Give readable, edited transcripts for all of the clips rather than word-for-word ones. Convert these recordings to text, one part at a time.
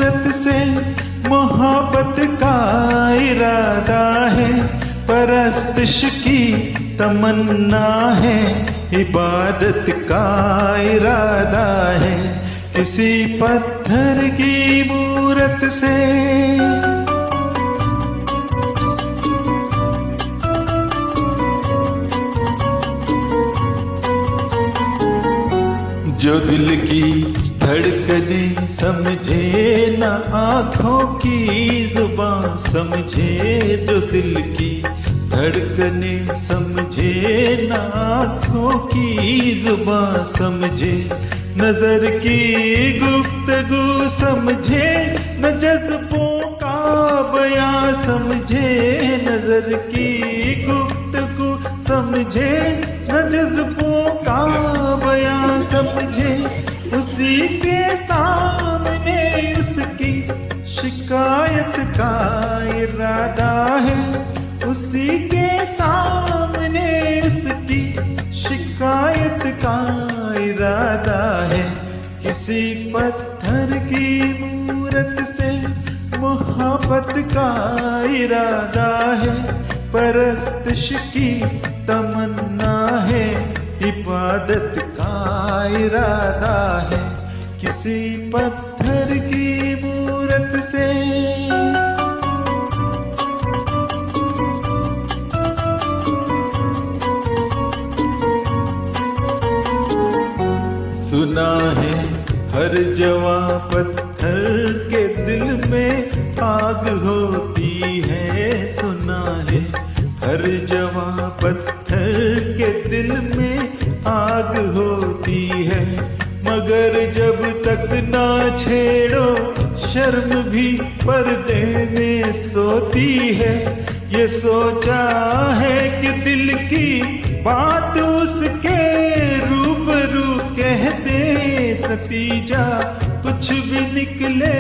मूरत से मोहब्बत का इरादा है, परस्तिश की तमन्ना है, इबादत का इरादा है, किसी पत्थर की मूरत से। जो दिल की धड़कने समझे न आँखों की जुबान समझे, जो दिल की धड़कने समझे न आँखों की जुबान समझे, नजर की गुफ्तगू समझे न जज्बों का बयां समझे, नजर की गुफ्तगू समझे न जज्बों का बयां समझे, उसी के सामने उसकी शिकायत का इरादा है, उसी के सामने उसकी शिकायत का इरादा है, किसी पत्थर की मूरत से मोहब्बत का इरादा है, परस्तिश की तमन्ना है, इबादत का इरादा है, किसी पत्थर की मूरत से। सुना है हर जवा पत्थर के दिल में आग होती है, सुना है हर जवा पत्थर के दिल में आग होती है, मगर जब तक ना छेड़ो शर्म भी पर्दे में सोती है, ये सोचा है कि दिल की बात उसके रूबरू कह दे, नतीजा कुछ भी निकले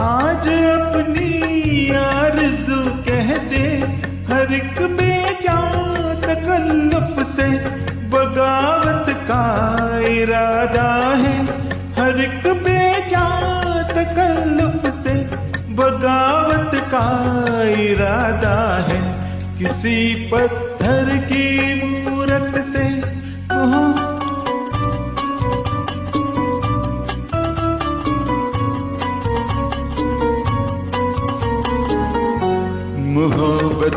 आज अपनी आरज़ू कह दे, हर एक बेजान तकल्लुफ़ से बगावत का इरादा है, हर एक बेजान तकल्लुफ़ से बगावत का इरादा है, किसी पत्थर की मूरत से मोहब्बत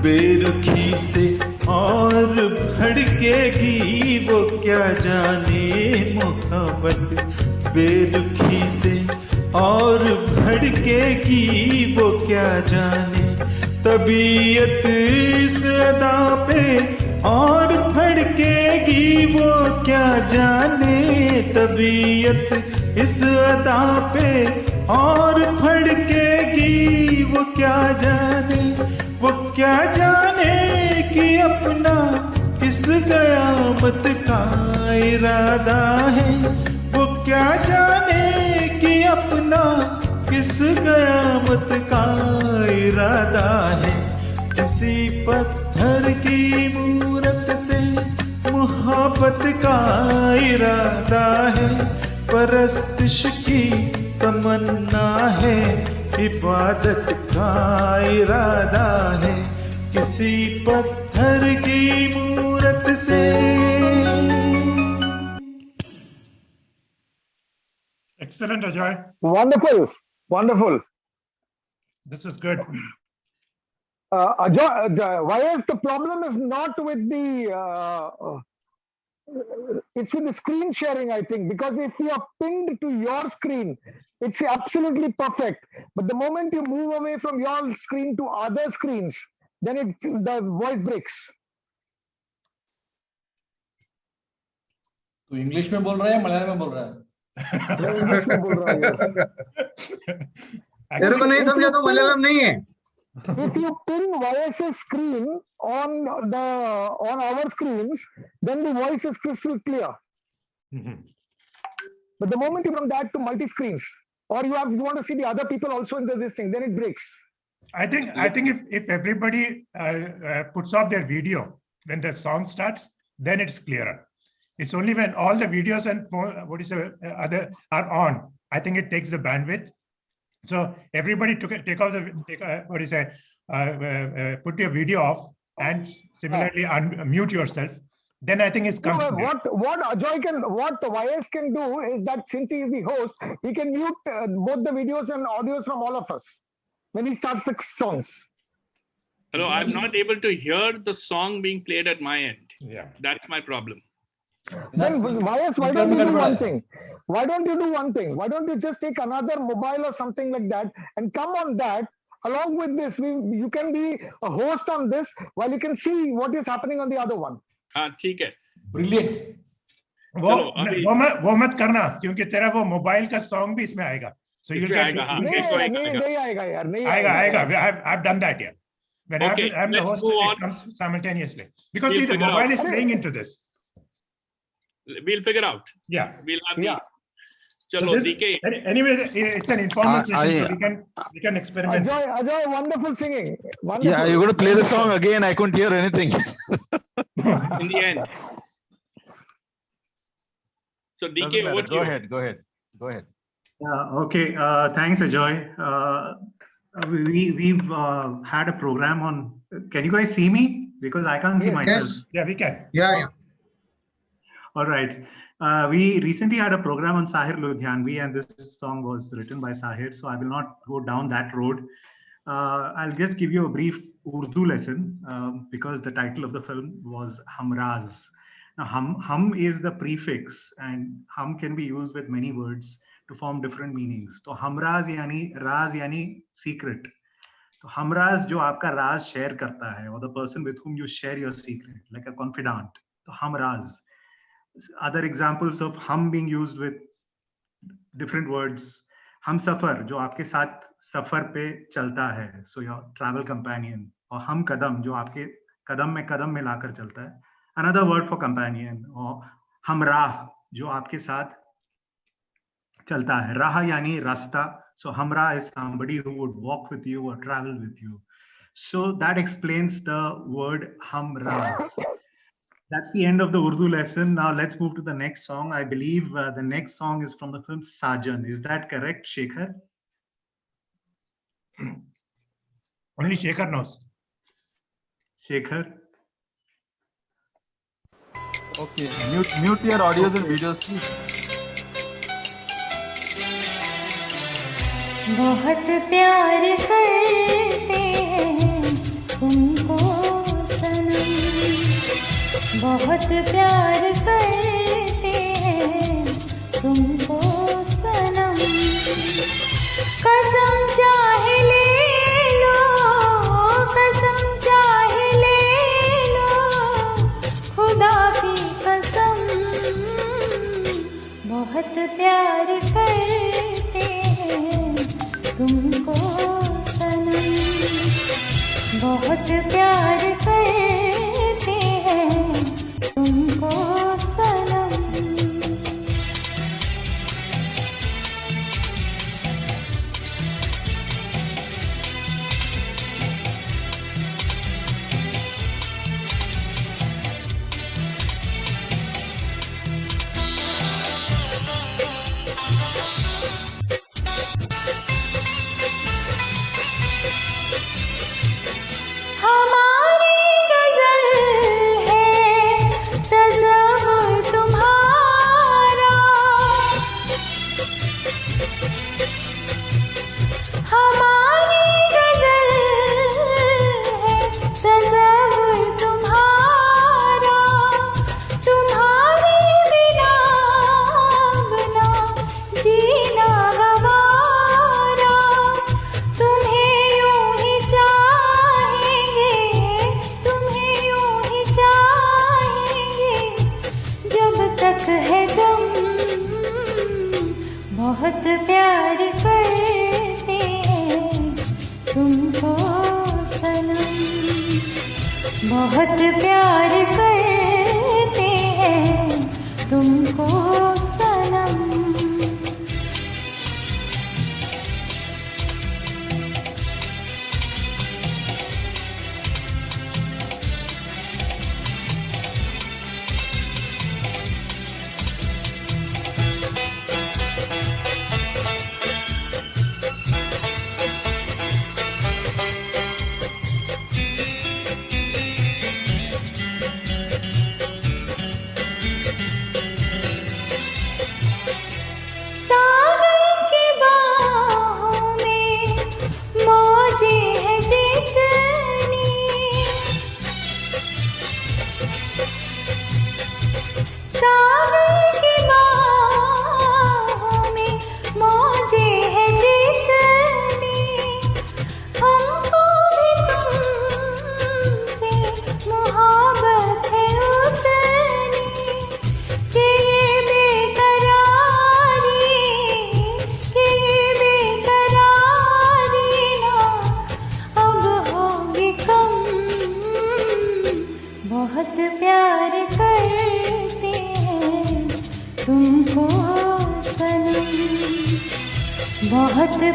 बेरुखी से और भड़केगी वो क्या जाने, मोहब्बत बेरुखी से और भड़केगी वो क्या जाने, तबीयत इस अदा पे और भड़केगी वो क्या जाने, तबीयत इस अदा पे और भड़केगी वो क्या जाने, वो क्या जाने कि अपना किस कयामत का इरादा है, वो क्या जाने कि अपना किस कयामत का इरादा है, किसी पत्थर की मूरत से मोहब्बत का इरादा है, परस्तिश की तमन्ना है, इबादत का इरादा है, किसी पत्थर की मूरत से। Excellent, Ajay. Wonderful, wonderful. This is good. Ajay, why is the problem is not with the it's with the screen sharing, I think, because if you are pinned to your screen, it's absolutely perfect. But the moment you move away from your screen to other screens, then the voice breaks. तो English में बोल रहा है मलयालम में बोल रहा है? मैं इंग्लिश में बोल रहा हूँ। तेरे को नहीं समझा तो मलयालम नहीं है। If you pin YS's screen on our screens, then the voice is crystal clear. But the moment you from that to multi screens, or you want to see the other people also in this thing, then it breaks. I think if everybody puts off their video when the song starts, then it's clearer. It's only when all the videos and other are on, I think it takes the bandwidth. So everybody take off what is it? Put your video off and similarly unmute yourself. Then I think it's No, complete. what Ajoy what YS can do is that since he is the host, he can mute both the videos and audios from all of us when he starts the songs. Hello, I'm not able to hear the song being played at my end. Yeah. That's my problem. Then YS, why don't you do one thing? Why don't you do one thing? Why don't you just take another mobile or something like that and come on that? Along with this, you can be a host on this while you can see what is happening on the other one. हाँ ठीक है. Brilliant. वो मत करना क्योंकि तेरा वो mobile का सॉन्ग भी इसमें आएगा. So you'll get नहीं आएगा यार, नहीं आएगा. I've done that, yeah. When I'm the host, it comes simultaneously. Because see, the mobile is playing into this. We'll figure out. Yeah. We'll have Yeah. Chalo, DK. Anyway, it's an informal session, so we can experiment. Ajay, wonderful singing. Wonderful. Yeah, you're going to play the song again. I couldn't hear anything. In the end. So DK, over to Go you. ahead. Okay, thanks, Ajoy. We've had a program on. Can you guys see me? Because I can't see myself. Yes. Yeah, we can. Yeah. All right. We recently had a program on Sahir Ludhianvi, and this song was written by Sahir, so I will not go down that road. I'll just give you a brief Urdu lesson because the title of the film was Hamraz. Now, hum is the prefix, and hum can be used with many words to form different meanings. So Hamraz yani raz yani secret. So Hamraz jo aapka raz share karta hai, or the person with whom you share your secret, like a confidant. So Hamraz. Other examples of hum being used with different words. Hum safar, jo aapke saath safar pe chalta hai, so your travel companion. Or hum kadam, jo aapke kadam mein lakar chalta hai. Another word for companion. Or hum raah, jo aapke saath chalta hai. Raha yani rasta. So hamra is somebody who would walk with you or travel with you. So that explains the word hamraz. That's the end of the Urdu lesson. Now let's move to the next song. I believe the next song is from the film Sajan. Is that correct, Shekhar? Only Shekhar knows. Shekhar? Okay, mute your audios and videos, please. बहुत प्यार करते हैं तुमको सनम, बहुत प्यार करते हैं तुमको सनम, कसम चाहे ले लो, कसम चाहे ले लो, खुदा की कसम, बहुत प्यार करते हैं तुमको सनम, बहुत प्यार करते हैं तुमको सनम। हमारी गजल है तज़व्वुर तुम्हारा, हमारी गजल है तज़व्वुर तुम्हारा, तुम्हारे बिना बना जीना गवारा, तुम्हें यूं ही चाहेंगे, तुम्हें यूं ही चाहेंगे जब तक है दम, बहुत प्यार करते हैं तुमको सनम, बहुत प्यार करते हैं तुमको सनम।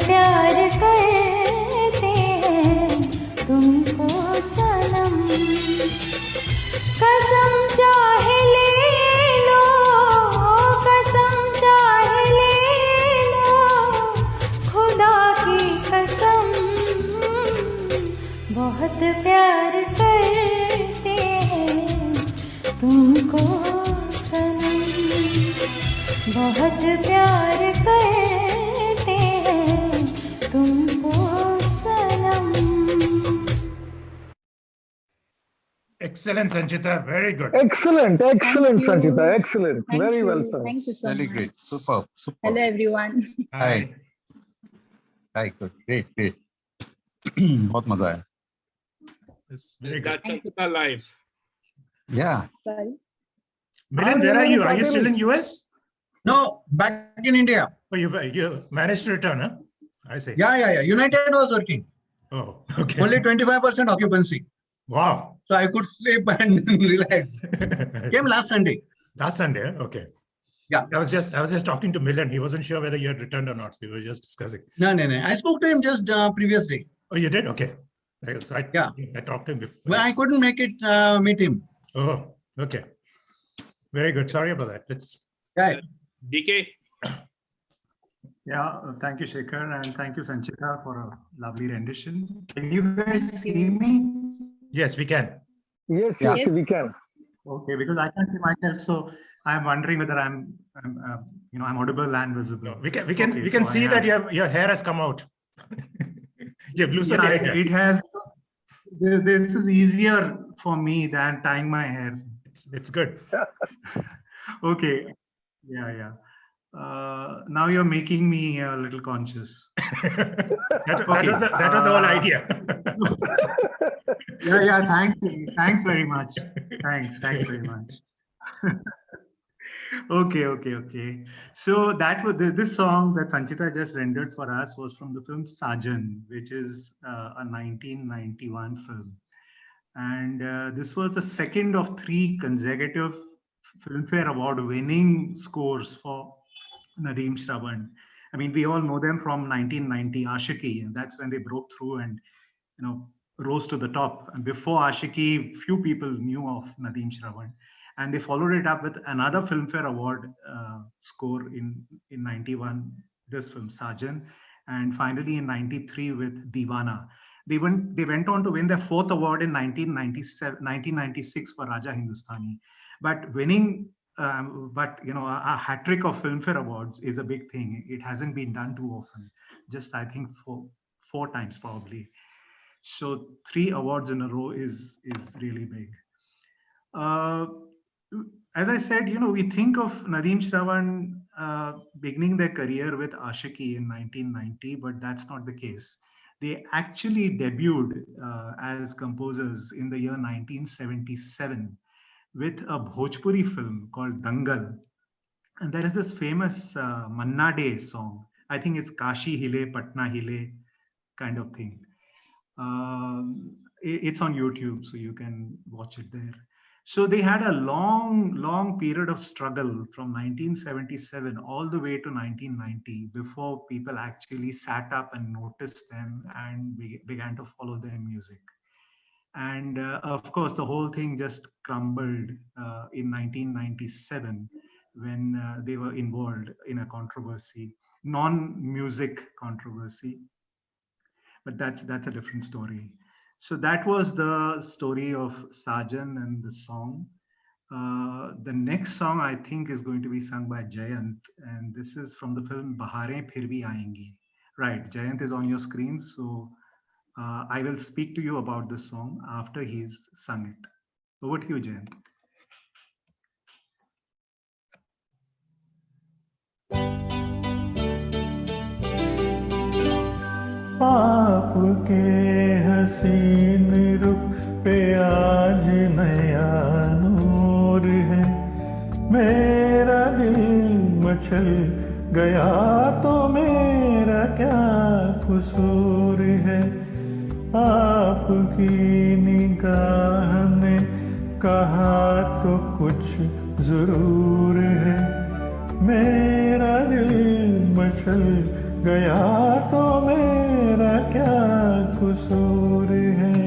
प्यार करते हैं तुमको सनम। कसम चाहे ले लो, कसम चाहे ले लो, खुदा की कसम। बहुत प्यार करते हैं तुमको सनम, बहुत प्यार करते हैं तुमको सनम। Excellent, Sanchita. Very good. Excellent, excellent, Thank you. Sanchita. Excellent. Thank Very you. well, sir. Thank you so Really much. great. Superb. Superb. Hello, everyone. Hi. Hi, good. Great, great. बहुत मजा आया. It's very good. That's Sanchita live. Yeah. Sorry. Milan, where are you? Are you still in US? No, back in India. Oh, you managed to return, huh? I see. Yeah. United was working. Oh, okay. Only 25% occupancy. Wow. So I could sleep and relax. Came last Sunday. Last Sunday, huh? Okay. Yeah. I was just talking to Milan. He wasn't sure whether you had returned or not. We were just discussing. No. I spoke to him just previous day. Oh, you did? Okay. So I talked to him before. Well, I couldn't make it meet him. Oh, okay. Very good. Sorry about that. Let's. Yeah. DK. Yeah, thank you, Shekhar, and thank you, Sanchita, for a lovely rendition. Can you guys see me? Yes, we can. Yes, Yeah. yes, we can. Okay, because I can't see myself, so I'm wondering whether I'm audible and visible. No, we can Okay, so see I that have- your hair has come out. You have loosened Yeah, the hair. it has. This is easier for me than tying my hair. It's good. Okay. Yeah. Now you're making me a little conscious. that Okay. was the whole idea. Yeah. Thanks very much. Thanks very much. Okay. So that was this song that Sanchita just rendered for us was from the film Sajan, which is a 1991 film. And this was the second of 3 consecutive Filmfare Award winning scores for Nadeem Shravan. I mean, we all know them from 1990 Aashiqui, and that's when they broke through and rose to the top. And before Aashiqui, few people knew of Nadeem Shravan. And they followed it up with another Filmfare Award score in 91, this film Sajan, and finally in 93 with Deewana. They went on to win their 4th award in 1996 for Raja Hindustani. But winning, a hat trick of Filmfare Awards is a big thing. It hasn't been done too often. Just I think 4 times probably. So 3 awards in a row is really big. As I said, we think of Nadeem Shravan beginning their career with Aashiqui in 1990, but that's not the case. They actually debuted as composers in the year 1977 with a Bhojpuri film called Dangal. And there is this famous Manna Day song. I think it's Kashi Hile, Patna Hile kind of thing. It's on YouTube, so you can watch it there. So they had a long period of struggle from 1977 all the way to 1990 before people actually sat up and noticed them and began to follow their music. And of course, the whole thing just crumbled in 1997 when they were involved in a controversy, non-music controversy. But that's a different story. So that was the story of Sajan and the song. The next song I think is going to be sung by Jayant, and this is from the film Bahare Phir Bhi Aayengi. Right, Jayant is on your screen, so I will speak to you about this song after he's sung it. Over to you, Jayant. आपके हसीन रुख पे आज नया नूर है, मेरा दिल मचल गया तो मेरा क्या कसूर है। आपकी निगाह ने कहा तो कुछ जरूर है, मेरा दिल मचल गया तो मेरा क्या कसूर है।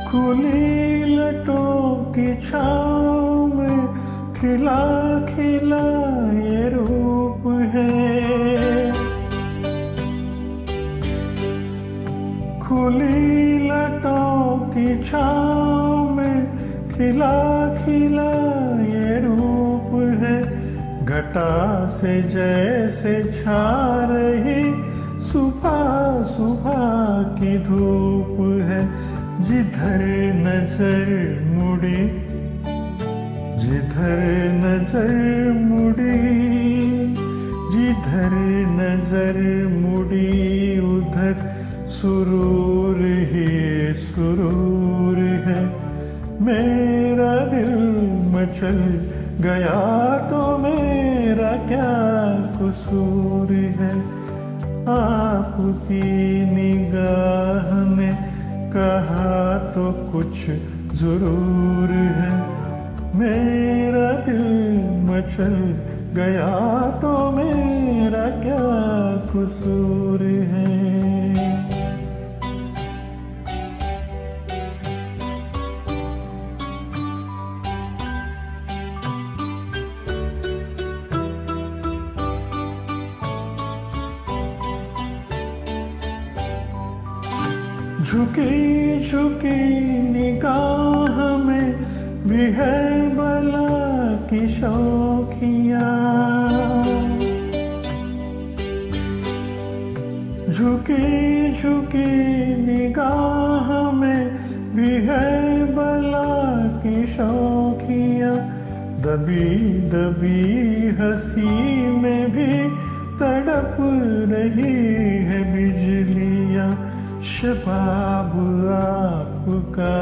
खुली लटों की छाँव में खिला खिला ये रूप है। खुली लटों की छाँव में खिला खिला ये रूप है। घटा से जैसे छा रही सुबह सुबह की धूप है। जिधर नजर मुड़ी, जिधर नजर मुड़ी, जिधर नजर मुड़ी उधर सुरूर ही सुरूर है। मेरा दिल मचल गया तो मेरा क्या कसूर है। आपकी निगाह ने कहा तो कुछ जरूर है। मेरा दिल मचल गया तो मेरा क्या कसूर है। झुकी झुकी निगाह में भी है बला की शौखियाँ। झुकी झुकी निगाह में भी है बला की शौखियाँ। दबी दबी हंसी में भी तड़प रही है बिजलियाँ। शबाब आपका,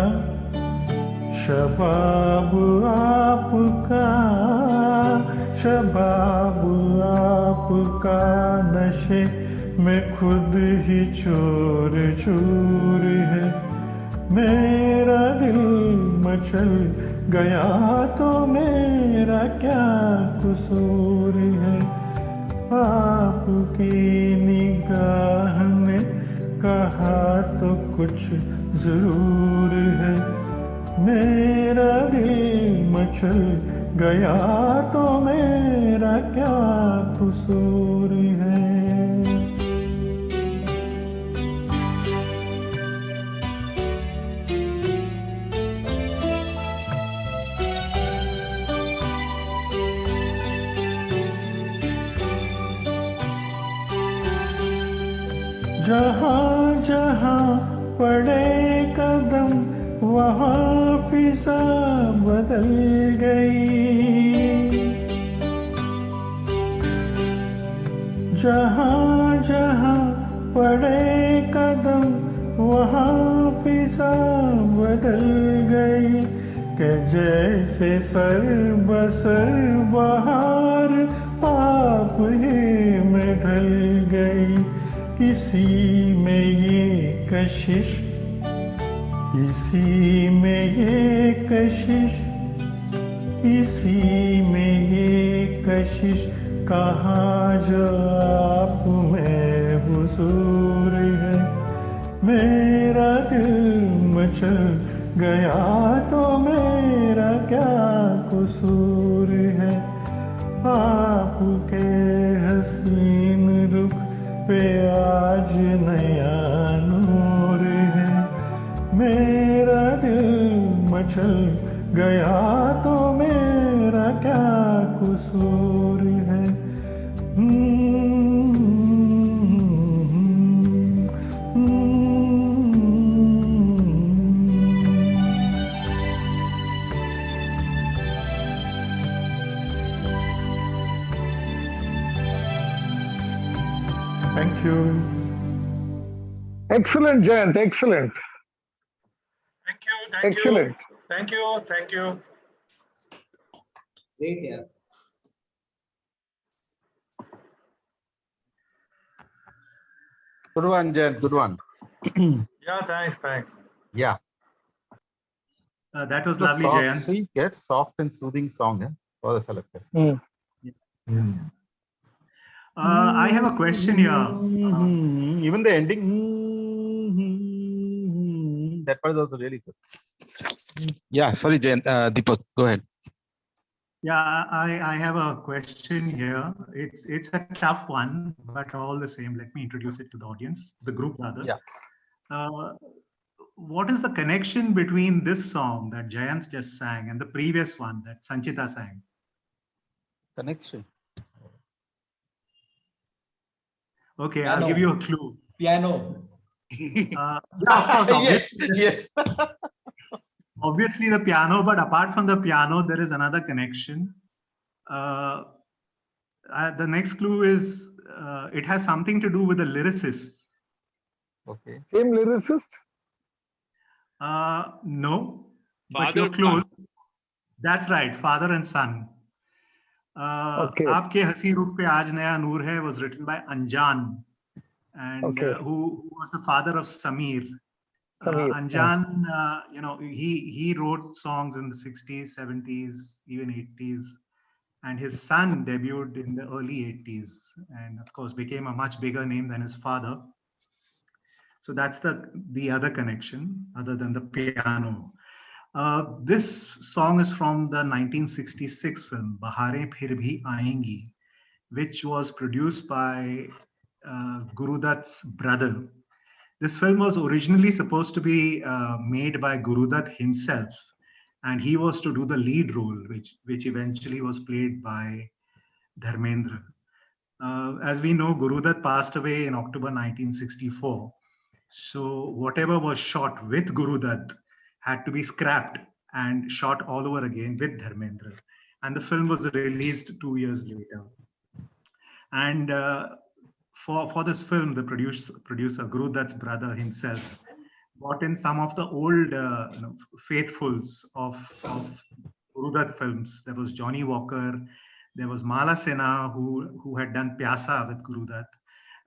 शबाब आपका, शबाब आपका नशे में खुद ही चोर चूर है। मेरा दिल मचल गया तो मेरा क्या कसूर है। आपकी निगाह ने कहा तो कुछ जरूर है। मेरा दिल मचल गया तो मेरा क्या कसूर है। जहाँ जहाँ पड़े कदम वहाँ फिजा बदल गई। जहाँ जहाँ पड़े कदम वहाँ फिजा बदल गई। कि जैसे सर बसर बहार आप ही में ढल गई। किसी में ये कशिश, किसी में ये कशिश, किसी में ये कशिश कहाँ जो आप में हुजूर है। मेरा दिल मचल गया तो मेरा क्या कसूर है। आपके हसीन रुख पे आज नया नूर है। मेरा दिल मचल गया तो मेरा क्या कसूर है। Thank you. Excellent, Jayant. Excellent. Thank you. Thank Excellent. you. Thank you. Thank you. Great, yeah. Good one, Jayant. Good one. Yeah, thanks. Yeah. That was The lovely, soft, Jayant. see, get soft and soothing song. Yeah? बहुत अच्छा लगता है इसको. I have a question here. Even the ending, that part is also really good. Yeah, sorry, Jayant. Deepak, go ahead. Yeah, I have a question here. It's a tough one, but all the same, let me introduce it to the audience, the group rather. Yeah. What is the connection between this song that Jayant just sang and the previous one that Sanchita sang? Connection. Okay, Piano. I'll give you a clue. Piano. Yeah, of course, Yes. obviously the piano, but apart from the piano, there is another connection. The next clue is it has something to do with the lyricist. Okay. Same lyricist? No, but Father, you're close. son. That's right, father and son. Okay. Aapke Hasi Rukh Pe Aaj Naya Noor Hai was written by Anjan, and Okay. who was the father of Sameer. Sameer, Anjan, he wrote songs in the 60s, 70s, even 80s, and his son debuted in the early 80s, and of course became a much bigger name than his father. So that's the other connection, other than the piano. This song is from the 1966 film Baharein Phir Bhi Aayengi, which was produced by Guru Dutt's brother. This film was originally supposed to be made by Guru Dutt himself, and he was to do the lead role, which eventually was played by Dharmendra. As we know, Guru Dutt passed away in October 1964. So whatever was shot with Guru Dutt had to be scrapped and shot all over again with Dharmendra. And the film was released 2 years later. And for this film, the producer Guru Dutt's brother himself brought in some of the old faithfuls of Guru Dutt films. There was Johnny Walker, there was Mala Sena, who had done Pyasa with Guru Dutt.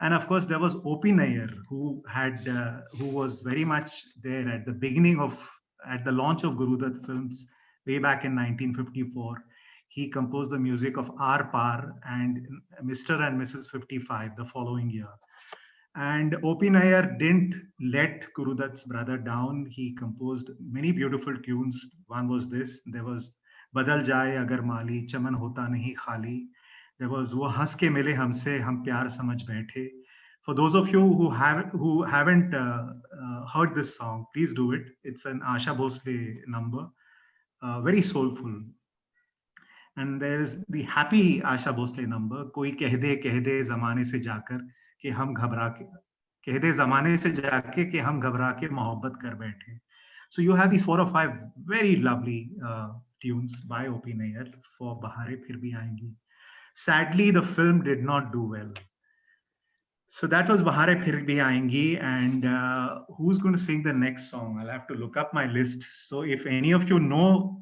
And of course, there was O.P. Nair, who was very much there at the beginning at the launch of Guru Dutt films way back in 1954. He composed the music of R Par and Mr. and Mrs. 55 the following year. And O.P. Nair didn't let Guru Dutt's brother down. He composed many beautiful tunes. One was this. There was Badal Jaye Agar Mali, Chaman Hota Nahi Khali. There was Wo Hans Ke Mile Humse Hum Pyar Samajh Baithe. For those of you who haven't heard this song, please do it. It's an Asha Bhosle number, very soulful. And there's the happy Asha Bhosle number, Koi keh de zamane se jaakar ke hum ghabra ke, keh de zamane se jaake ke hum ghabra ke mohabbat kar baithe. So you have these 4 or 5 very lovely tunes by O.P. Nair for Baharein Phir Bhi Aayengi. Sadly, the film did not do well. So that was Baharein Phir Bhi Aayengi, and who's going to sing the next song? I'll have to look up my list. So if any of you know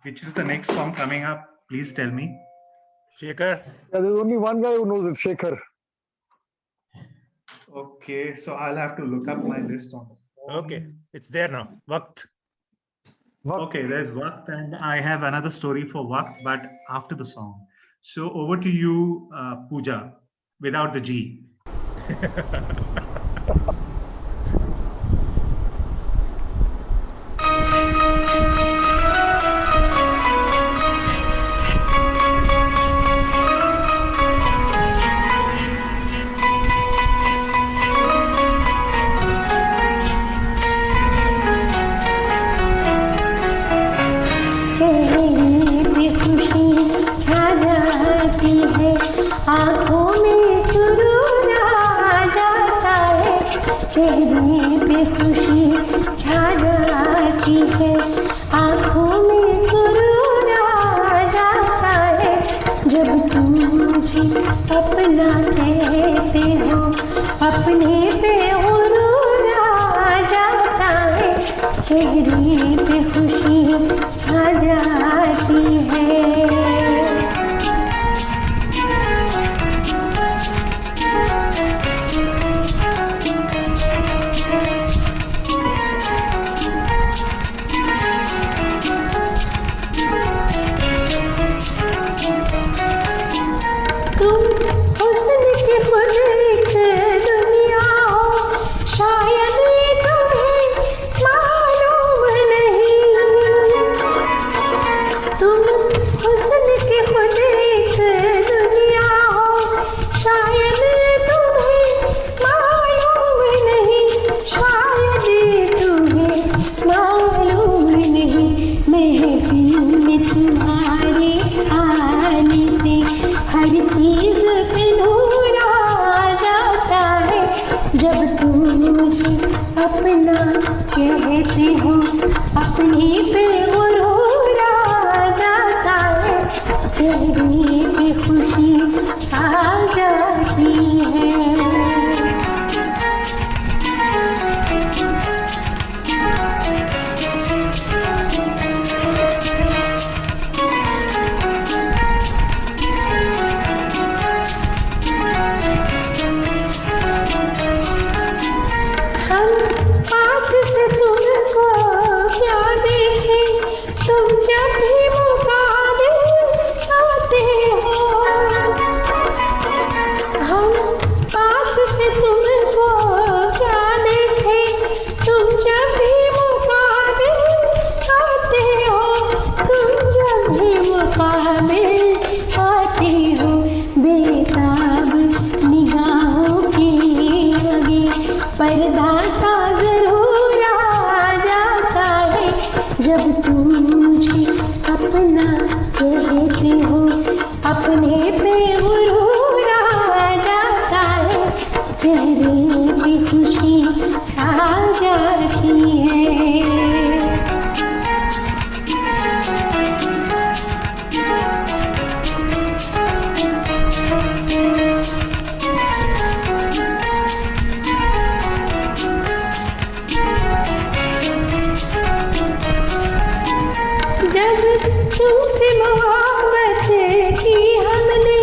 which is the next song coming up, please tell me. Shekhar. Yeah, there's only one guy who knows it, Shekhar. Okay, so I'll have to look up my list on the phone. Okay, it's there now. Waqt. Okay, there's Waqt, and I have another story for Waqt, but after the song. So over to you, Pooja, without the G. आँखों में सुरूर आ जाता है, चेहरे पे खुशी छा जाती है, आँखों में सुरूर आ जाता है, जब तुम मुझे अपना कहते हो, अपने पे गुरूर आ जाता है, चेहरे पे खुशी छा जाती है। जब तुम मुझे अपना कहते हो अपने पे गुरूर आ जाता है चेहरे पे खुशी आ जाती है पर्दा सा जरूर आ जाता है जब तुम मुझे अपना कहते हो अपने पे गुरूर आ जाता है चेहरे पे खुशी छा जाती है तुमसे मोहब्बत की हमने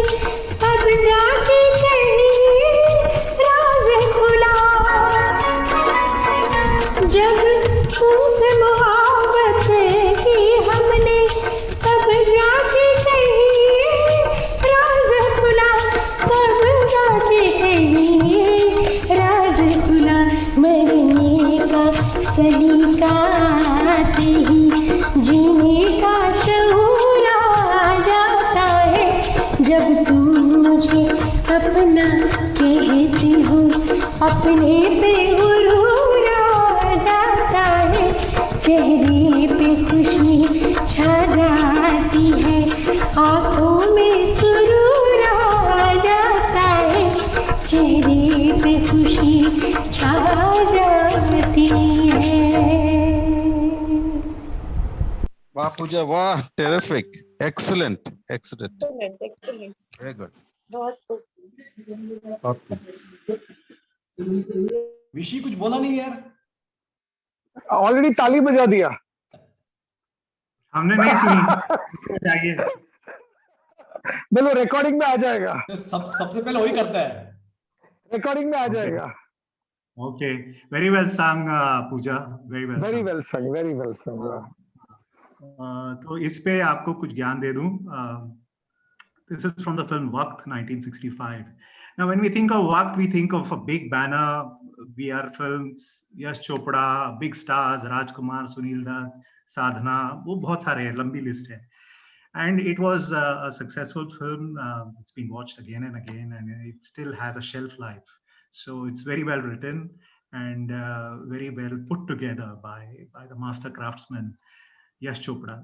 अब जाके कहीं राज खुला जब तुमसे मोहब्बत की हमने तब जाके कहीं राज खुला तब जाके कहीं राज खुला मरने का सलीका आते ही जीने का शऊर आ जाता है जब तुम मुझे अपना कहते हो अपने पे गुरूर आ जाता है चेहरे पे खुशी छा जाती है आँखों में सुरूर आ जाता है चेहरे पे खुशी छा जाती है Wow, Pooja, wow, terrific, excellent, excellent, excellent. very good. बहुत Okay. विशी कुछ बोला नहीं यार ऑलरेडी ताली बजा दिया हमने नहीं सुनी चाहिए चलो रिकॉर्डिंग में आ जाएगा तो सबसे पहले वही करता है रिकॉर्डिंग में आ जाएगा okay very well song Pooja very well song very well song तो इस पे आपको कुछ ज्ञान दे दूं this is from the film Waqt 1965. Now when we think of Waqt we think of a big banner VR films Yash Chopra big stars Rajkumar Sunil Dutt Sadhana वो बहुत सारे हैं लंबी लिस्ट है and it was a successful film it's been watched again and again and it still has a shelf life so it's very well written and very well put together by the master craftsman Yash Chopra.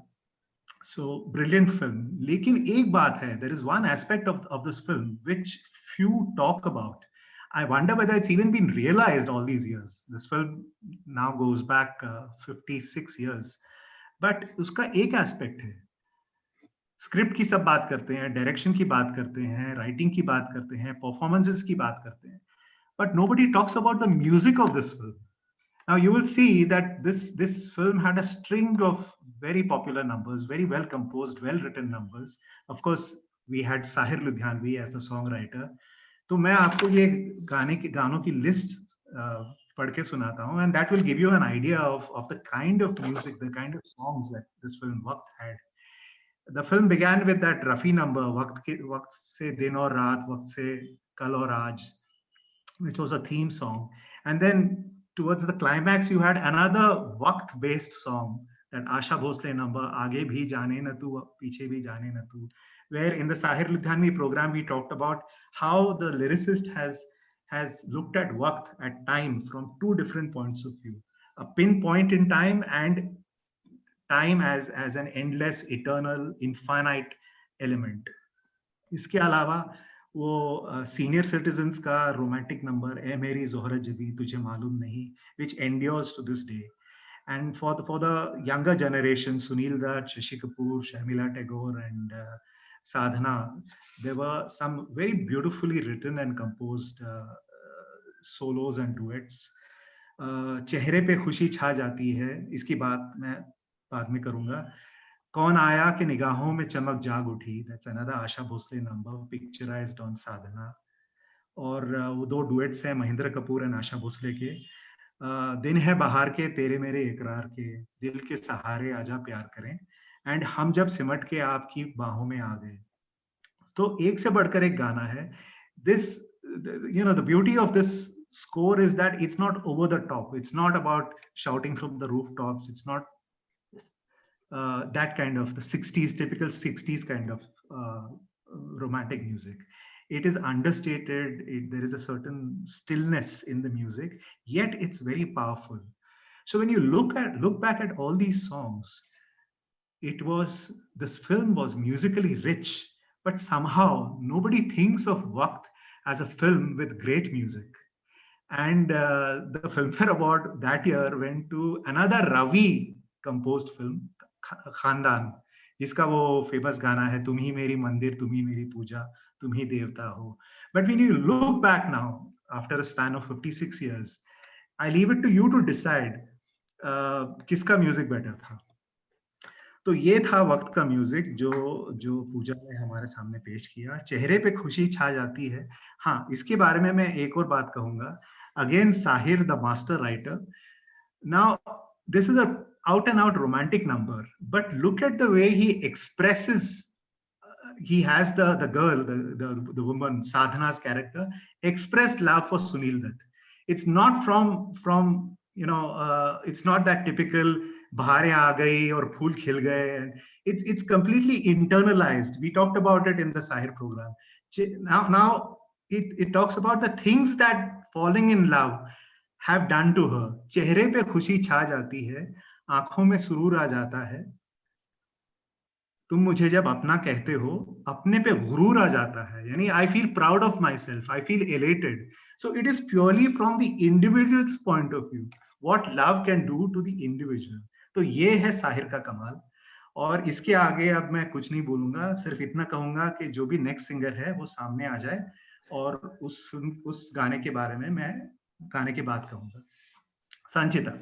So brilliant film. लेकिन एक बात है, there is one aspect of this film which few talk about. I wonder whether it's even been realized all these years. This film now goes back 56 years. But उसका एक aspect है. Script की सब बात करते हैं, डायरेक्शन की बात करते हैं, राइटिंग की बात करते हैं, परफॉर्मेंसेस की बात करते हैं. But nobody talks about the music of this film. Now you will see that this film had a string of very popular numbers, very well composed, well written numbers. Of course, we had Sahir Ludhianvi as the songwriter. तो मैं आपको ये गानों की list पढ़ के सुनाता हूँ, and that will give you an idea of the kind of music, the kind of songs that this film Waqt had. The film began with that Rafi number, Waqt se din aur raat, Waqt se kal aur aaj, which was a theme song, and then towards the climax, you had another Waqt-based song, that Asha Bhosle number, Aage bhi jaane na tu, Piche bhi jaane na tu, where in the Sahir Ludhianvi program, we talked about how the lyricist has looked at Waqt, at time, from two different points of view. A pinpoint in time and time as an endless, eternal, infinite element. इसके अलावा वो senior citizens का romantic number A मेरी जोहरा जबी तुझे मालूम नहीं, which endures to this day. And for the younger generation, Sunil Dutt, Shashi Kapoor, Sharmila Tagore, and Sadhana, there were some very beautifully written and composed solos and duets. चेहरे पे खुशी छा जाती है, इसकी बात मैं बाद में करूंगा. कौन आया कि निगाहों में चमक जाग उठी, that's another Asha Bhosle number picturized on Sadhana. और वो दो duets हैं महेंद्र कपूर और आशा भोसले के. दिन है बहार के तेरे मेरे इकरार के, दिल के सहारे आजा प्यार करें, एंड हम जब सिमट के आपकी बाहों में आ गए. तो एक से बढ़कर एक गाना है. This, you know, the beauty of this score is that it's not over the top. It's not about shouting from the rooftops. It's not that kind of the 60s, typical 60s kind of romantic music. It is understated. There is a certain stillness in the music, yet it's very powerful. So when you look back at all these songs, this film was musically rich, but somehow nobody thinks of Waqt as a film with great music. And the Filmfare Award that year went to another Ravi composed film, Khandan, जिसका वो famous गाना है, तुम ही मेरी मंदिर, तुम ही मेरी पूजा, तुम ही देवता हो. But when you look back now, after a span of 56 years, I leave it to you to decide किसका म्यूजिक बेटर था. तो ये था वक्त का म्यूजिक जो पूजा ने हमारे सामने पेश किया. चेहरे पे खुशी छा जाती है. हाँ, इसके बारे में मैं एक और बात कहूंगा. Again, Sahir, the master writer. Now, this is a out and out romantic number, but look at the way he expresses. He has the girl, the woman, Sadhana's character, expressed love for Sunil Dutt. It's not from you know, it's not that typical bahare aa gayi or phool khil gaye. It's completely internalized. We talked about it in the Sahir program. Now it talks about the things that falling in love have done to her. चेहरे पे खुशी छा जाती है, आंखों में सुरूर आ जाता है, तुम मुझे जब अपना कहते हो, अपने पे गुरूर आ जाता है. यानी I feel proud of myself, I feel elated. So it is purely from the individual's point of view, what love can do to the individual. तो ये है साहिर का कमाल. और इसके आगे अब मैं कुछ नहीं बोलूंगा, सिर्फ इतना कहूंगा कि जो भी नेक्स्ट सिंगर है वो सामने आ जाए और उस गाने के बारे में मैं गाने के बाद कहूंगा. संचिता.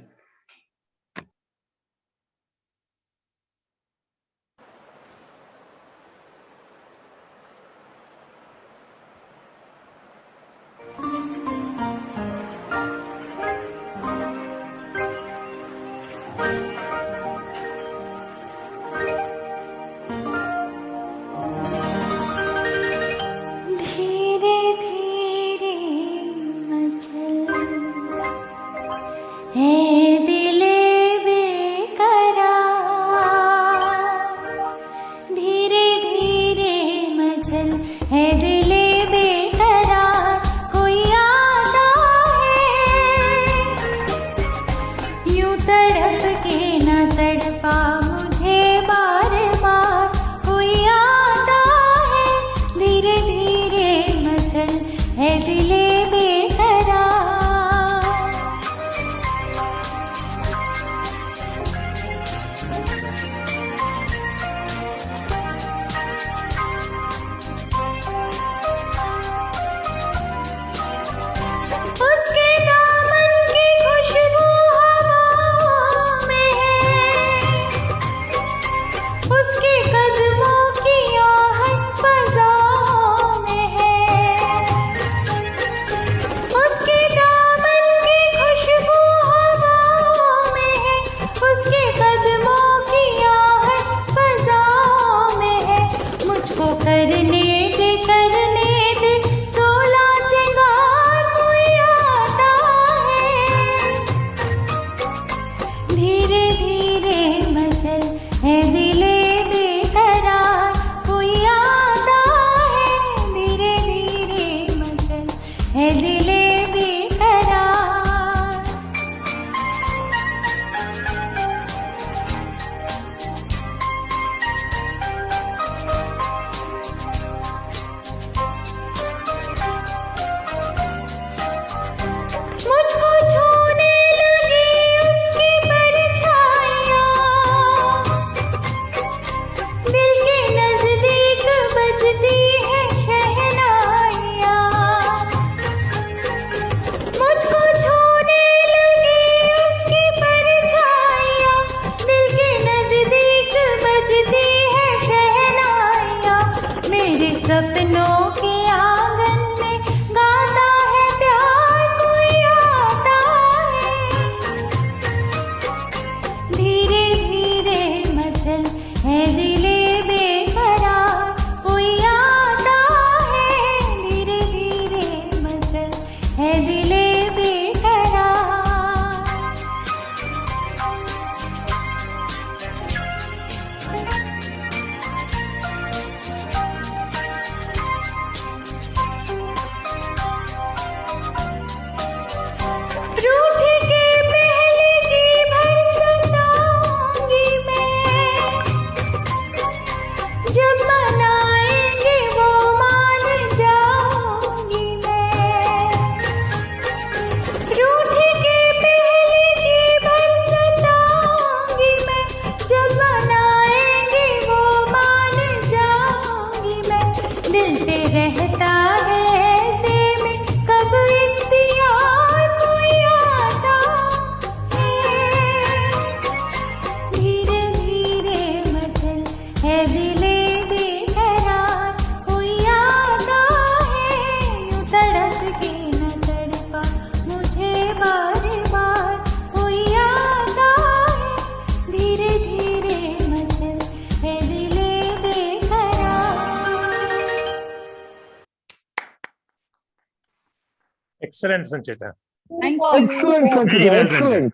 Excellent, Sanchita. Thank you. Excellent, Very Sanchita. well Excellent.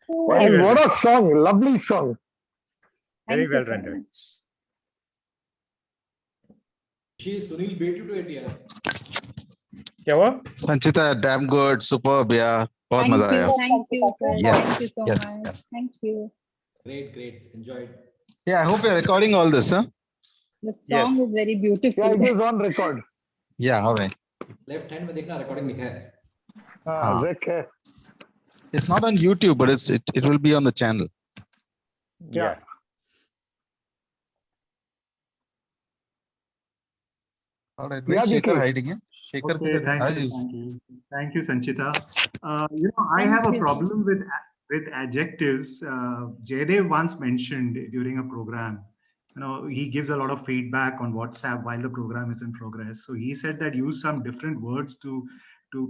Very And well what done. a song. Lovely song. Very Thank well you so rendered. much. She Sunil beat you to it, yeah. क्या हुआ? Sanchita, damn good, superb, yeah. बहुत Thank मजा आया. you, sir. Yes, Thank you so yes, much. yes. Thank you. Great, great. Enjoyed. Yeah, I hope you're recording all this, huh? The song Yes. is very beautiful. Yeah, it is on record. Yeah, all right. Left hand में देखना recording लिखा है. हाँ. Rick, It's not on YouTube, but it will be on the channel. yeah. All right. Yeah, Where's Shekhar DK. hiding? Yeah? Shekhar, Okay, thank you. Thank you, Sanchita. I have a Thank you, problem with adjectives. Jaydev once mentioned during a program, he gives a lot of feedback on WhatsApp while the program is in progress. So he said that use some different words to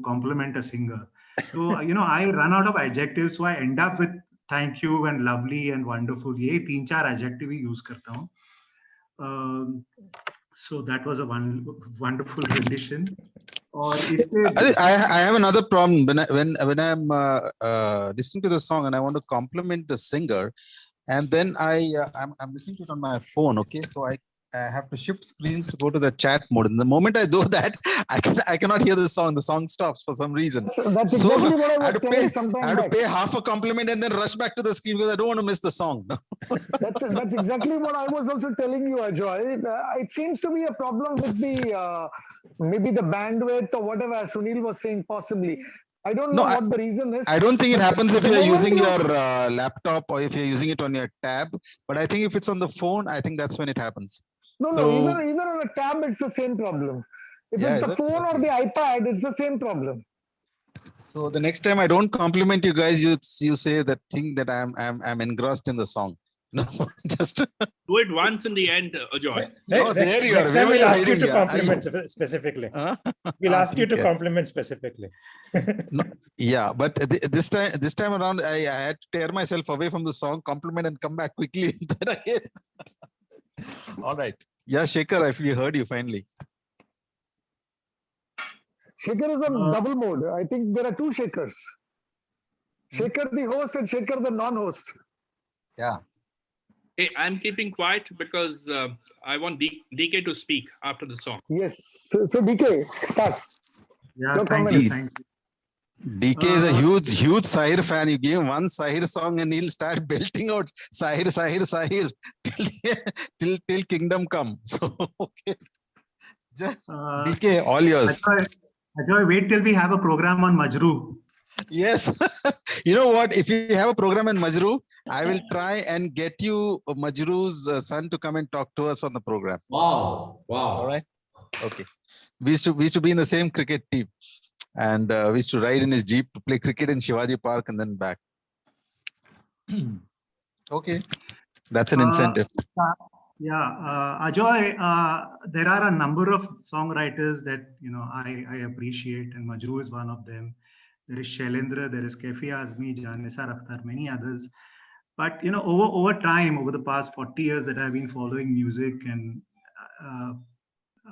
compliment a singer. So, I run out of adjectives, so I end up with thank you and lovely and wonderful. ये 3-4 adjective ही use करता हूँ. So that was a wonderful rendition. Or I have another problem when I'm listening to the song and I want to compliment the singer, and then I'm listening to it on my phone. Okay, so I have to shift screens to go to the chat mode. And the moment I do that, I cannot hear the song. The song stops for some reason. That's exactly what I I have was to telling pay. sometime I have to back. pay half a compliment and then rush back to the screen because I don't want to miss the song. That's exactly what I was also telling you, Ajoy. It seems to be a problem with the maybe the bandwidth or whatever, as Sunil was saying, possibly. I don't know what the reason is. I don't think it But happens if the you're moment using you- your laptop or if you're using it on your tab. But I think if it's on the phone, I think that's when it happens. No, either on a tab, it's the same problem. If Yeah, it's is the it? phone or Okay. the iPad, it's the same problem. So the next time I don't compliment you guys, you say that thing that I'm engrossed in the song. No, just Do it once in the end, Ajoy. Oh, there you are. Next time Where we'll are ask you hiding, to yeah? compliment specifically. We'll ask you to Okay. compliment specifically. No, yeah, but this time around, I had to tear myself away from the song, compliment, and come back quickly. Then again. All right. Yeah, Shekhar, I feel you heard you finally. Shaker is on double mode. I think there are two Shakers. Shaker the host and Shaker the non-host. Yeah. Hey, I'm keeping quiet because I want DK to speak after the song. Yes. So DK, start. Yeah, Your thank comments. you. Thank you. DK is a huge Sahir fan. You give him one Sahir song and he'll start belting out Sahir till Kingdom Come. So okay. DK, all yours. Ajoy, wait till we have a program on Majru. Yes. You know what? If you have a program in Majru, I will try and get you Majru's son to come and talk to us on the program. Wow. All right. Okay. We used to be in the same cricket team, and we used to ride in his jeep to play cricket in Shivaji Park and then back. Okay, that's an incentive. Ajoy, there are a number of songwriters that I appreciate, and Majru is one of them. There is Shailendra, there is Kaifi Azmi, Nisar Akhtar, many others. But over time, over the past 40 years that I've been following music, and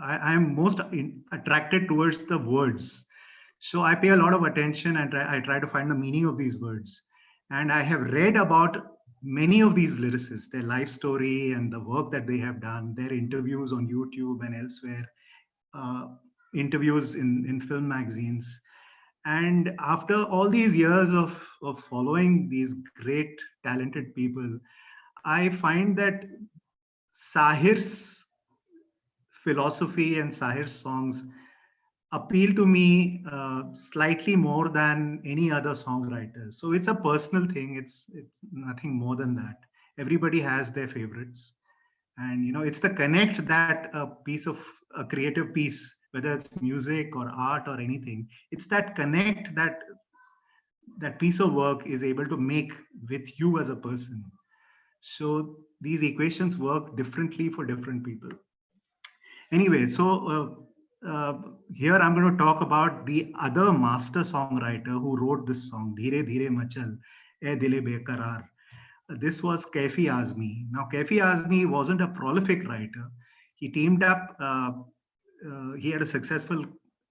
I am most attracted towards the words. So I pay a lot of attention and I try to find the meaning of these words. And I have read about many of these lyricists, their life story and the work that they have done, their interviews on YouTube and elsewhere, interviews in film magazines. And after all these years of following these great, talented people, I find that Sahir's philosophy and Sahir's songs appeal to me slightly more than any other songwriter. So it's a personal thing. It's nothing more than that. Everybody has their favorites. And it's the connect that a creative piece, whether it's music or art or anything, it's that connect that piece of work is able to make with you as a person. So these equations work differently for different people. Anyway, so here I'm going to talk about the other master songwriter who wrote this song, Dheere Dheere Machal, Ae Dile Bekarar. This was Kaifi Azmi. Now, Kaifi Azmi wasn't a prolific writer. He teamed up, he had a successful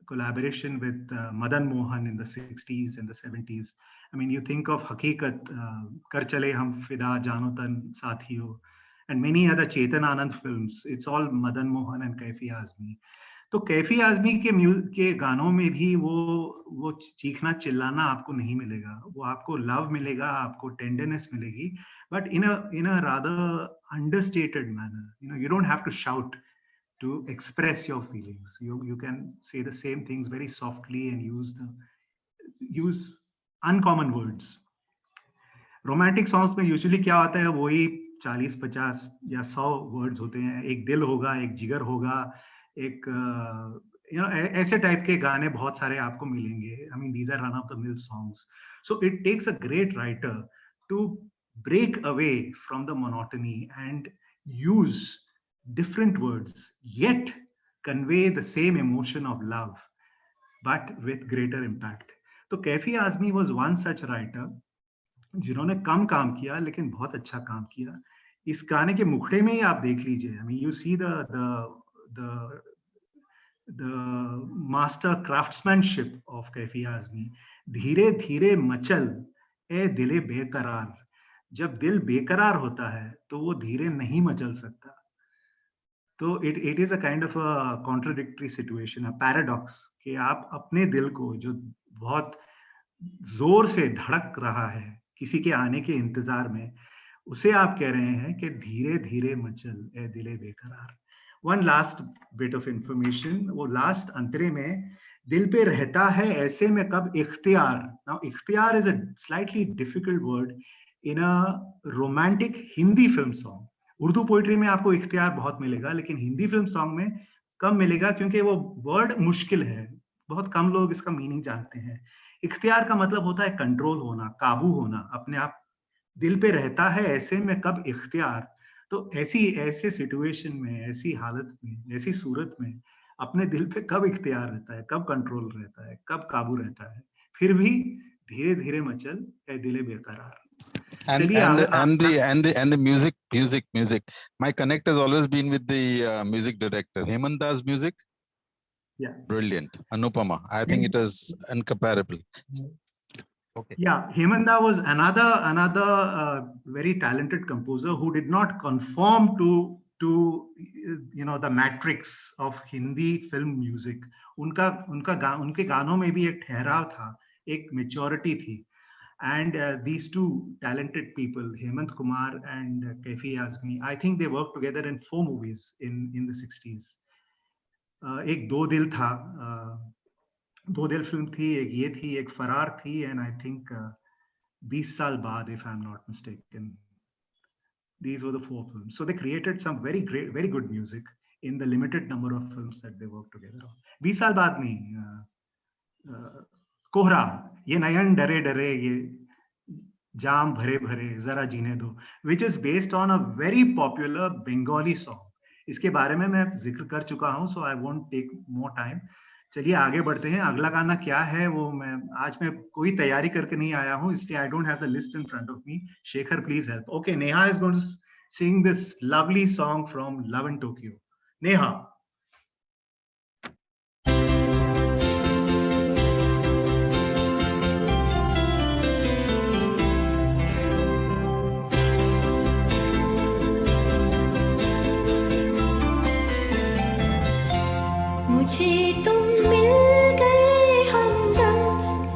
collaboration with Madan Mohan in the 60s and the 70s. I mean, you think of Hakikat, Kar Chale Hum Fida, Jano Tan Sathiyo, and many other Chetan Anand films. It's all Madan Mohan and Kaifi Azmi. तो कैफी आजमी के गानों में भी वो चीखना चिल्लाना आपको नहीं मिलेगा, वो आपको लव मिलेगा, आपको टेंडरनेस मिलेगी, but in a rather understated manner. You don't have to shout to express your feelings. You can say the same things very softly and use uncommon words. Romantic songs में usually क्या होता है, वही 40-50 या 100 words होते हैं. एक दिल होगा, एक जिगर होगा, एक ऐसे टाइप के गाने बहुत सारे आपको मिलेंगे. I mean, these are run of the mill songs. So it takes a great writer to break away from the monotony and use different words, yet convey the same emotion of love, but with greater impact. तो Kaifi Azmi was one such writer जिन्होंने कम काम किया लेकिन बहुत अच्छा काम किया. इस गाने के मुखड़े में ही आप देख लीजिए. I mean, you see the master craftsmanship of Kaifi Azmi. धीरे धीरे मचल ए दिले बेकरार. जब दिल बेकरार होता है तो वो धीरे नहीं मचल सकता. तो it is a kind of a contradictory situation, a paradox, कि आप अपने दिल को जो बहुत जोर से धड़क रहा है किसी के आने के इंतजार में, उसे आप कह रहे हैं कि धीरे धीरे मचल ए दिले बेकरार. One last bit of information, वो last अंतरे में दिल पे रहता है ऐसे में कब इख्तियार. Now इख्तियार is a slightly difficult word in a romantic Hindi film song. Urdu poetry में आपको इख्तियार बहुत मिलेगा, लेकिन हिंदी फिल्म सॉन्ग में कम मिलेगा क्योंकि वो वर्ड मुश्किल है. बहुत कम लोग इसका मीनिंग जानते हैं. इख्तियार का मतलब होता है कंट्रोल होना, काबू होना, अपने आप. दिल पे रहता है ऐसे में कब इख्तियार. तो ऐसे सिचुएशन में, ऐसी हालत में, ऐसी सूरत में अपने दिल पे कब इख्तियार रहता है, कब कंट्रोल रहता है, कब काबू रहता है. फिर भी धीरे धीरे मचल ए दिले बेकरार. And the music. My connect has always been with the music director, Hemant Das music. Yeah. Brilliant. Anupama. I think it is incomparable. Okay. Yeah, Hemanda was another very talented composer who did not conform to the matrix of Hindi film music. उनके गानों में भी एक ठहराव था, एक maturity थी. And these two talented people, Hemant Kumar and Kaifi Azmi, I think they worked together in 4 movies in the 60s. एक दो दिल था, 2 दिल फिल्म थी, एक ये थी, एक फरार थी, and I think 20 साल बाद, if I'm not mistaken. These were the 4 films. So they created some very good music in the limited number of films that they worked together on. 20 साल बाद नहीं, कोहरा, ये नयन डरे डरे, ये जाम भरे भरे, जरा जीने दो, which is based on a very popular Bengali song. इसके बारे में मैं जिक्र कर चुका हूं, so I won't take more time. चलिए आगे बढ़ते हैं. अगला गाना क्या है वो आज मैं कोई तैयारी करके नहीं आया हूं, इसलिए I don't have the list in front of me. Shekhar, please help. Okay, Neha is going to sing this lovely song from Love in Tokyo. Neha. मुझे तुम मिल गए हमदम,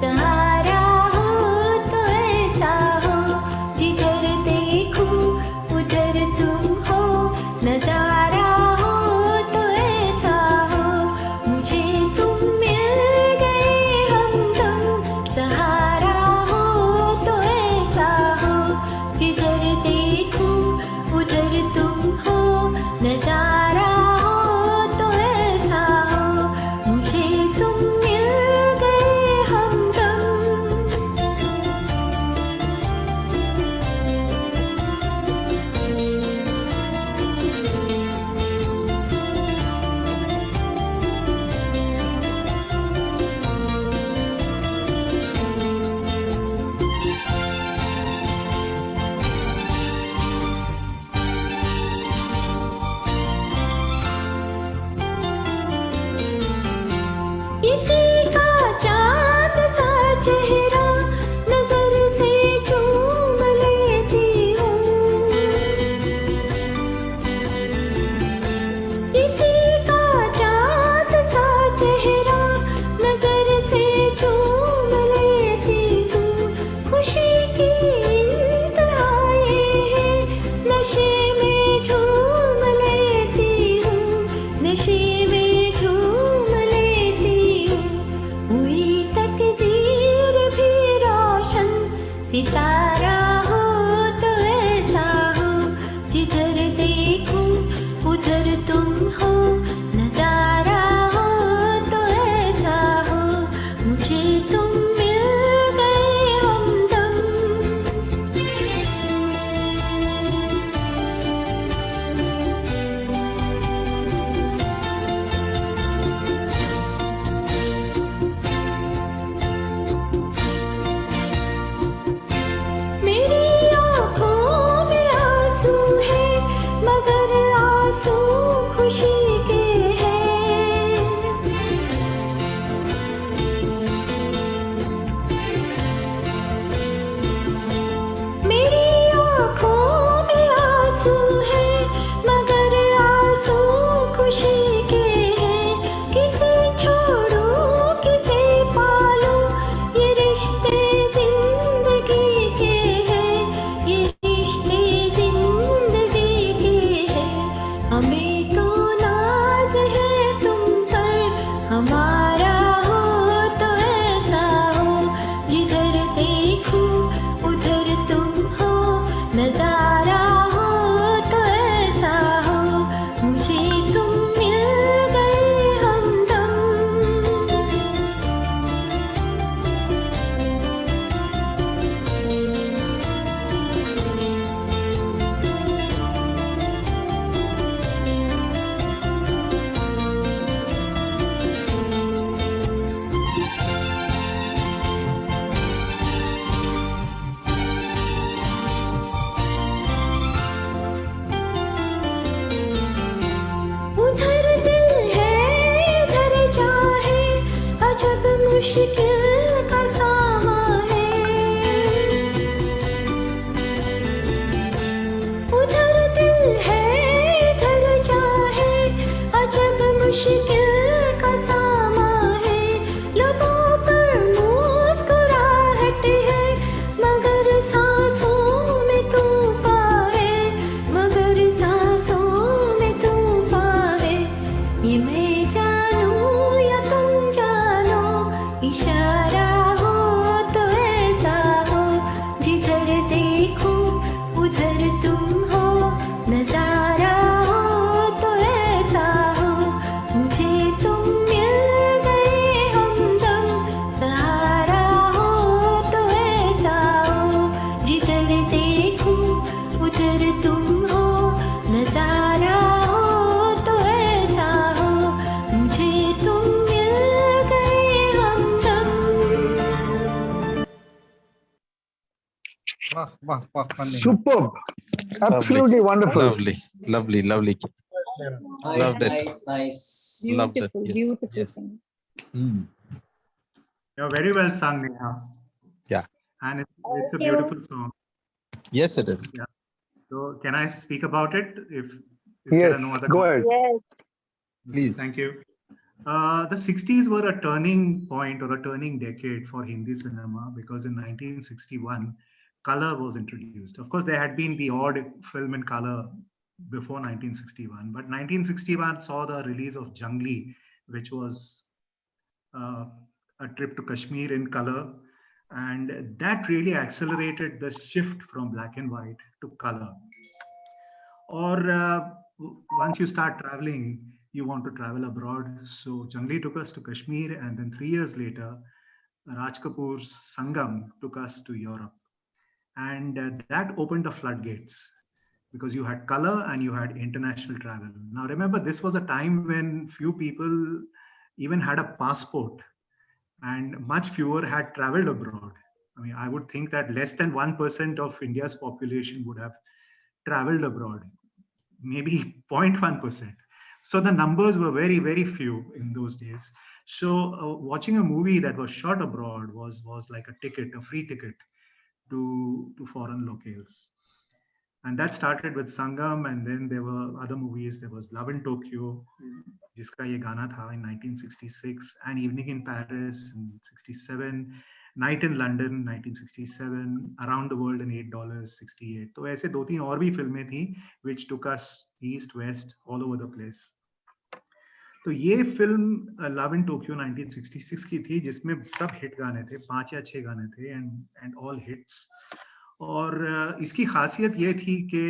सहारा हो तो ऐसा हो, जिधर देखूं उधर तुम हो, नजारा हो तो मुश्किल का सामा है, उधर दिल है इधर चाहे, अजब मुश्किल का सामा है। लबों पर मुस्कुराहट है, मगर सांसों में तूफान है, मगर सांसों में तूफान है। ये मैं जानूं या तुम जानो, इशारा हो तो ऐसा हो, जिधर देखो उधर तुम हो, नजारा हो तो ऐसा हो। मुझे तुम मिल गए हमदम, सहारा हो तो ऐसा हो, जिधर देखो उधर तुम हो, नजारा हो तो ऐसा हो। मुझे तुम मिल गए हमदम। Wah, wah, wah, Neha. Superb. Absolutely wonderful. Lovely, lovely, lovely. Nice, Loved it. nice. Loved it. Beautiful, Yes, beautiful yes. singing. Mm. You're very well sung, Neha. Yeah. And it's a Thank you. beautiful song. Yes, it is. Yeah. So can I speak about it if there Yes, are no other go ahead. Yes. Please. Thank you. The 60s were a turning point or a turning decade for Hindi cinema because in 1961, color was introduced. Of course, there had been the odd film in color before 1961, but 1961 saw the release of Jangli, which was a trip to Kashmir in color. And that really accelerated the shift from black and white to color. Or once you start traveling, you want to travel abroad. So Jangli took us to Kashmir, and then 3 years later, Raj Kapoor's Sangam took us to Europe. And that opened the floodgates because you had color and you had international travel. Now remember, this was a time when few people even had a passport and much fewer had traveled abroad. I mean, I would think that less than 1% of India's population would have traveled abroad, maybe 0.1%. So the numbers were very, very few in those days. So watching a movie that was shot abroad was like a ticket, a free ticket to foreign locales. And that started with Sangam, and then there were other movies. There was Love in Tokyo, jiska ye gana tha in 1966, An Evening in Paris in 67, Night in London 1967, Around the World in $8 68. तो ऐसे 2-3 और भी फिल्में थी which took us east, west, all over the place. तो ये film love in Tokyo 1966 की थी जिसमें सब हिट गाने थे, 5 या 6 गाने थे एंड ऑल हिट्स. और इसकी खासियत ये थी कि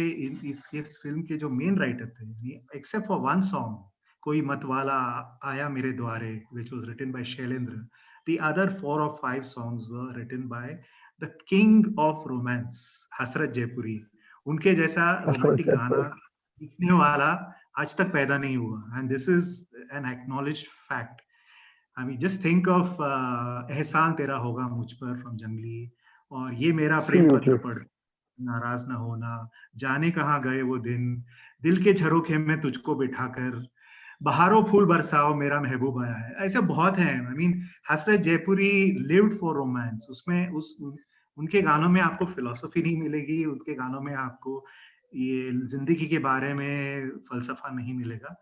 इस फिल्म के जो मेन राइटर थे, एक्सेप्ट फॉर वन सॉन्ग, कोई मतवाला आया मेरे द्वारे, which was written by Shailendra, the other 4 or 5 songs were written by the king of romance, हसरत जयपुरी. उनके जैसा रोमांटिक गाना लिखने वाला आज तक पैदा नहीं हुआ, and this is an acknowledged fact. I mean, just think of एहसान तेरा होगा मुझ पर from जंगली, और ये मेरा प्रेम पत्र पढ़, नाराज ना होना, जाने कहाँ गए वो दिन, दिल के झरोखे में तुझको बिठाकर, बहारों फूल बरसाओ मेरा महबूब आया है. ऐसे बहुत हैं. I mean, Hasrat Jaipuri lived for romance. उसमें उनके गानों में आपको फिलॉसफी नहीं मिलेगी, उनके गानों में आपको ये जिंदगी के बारे में फलसफा नहीं मिलेगा.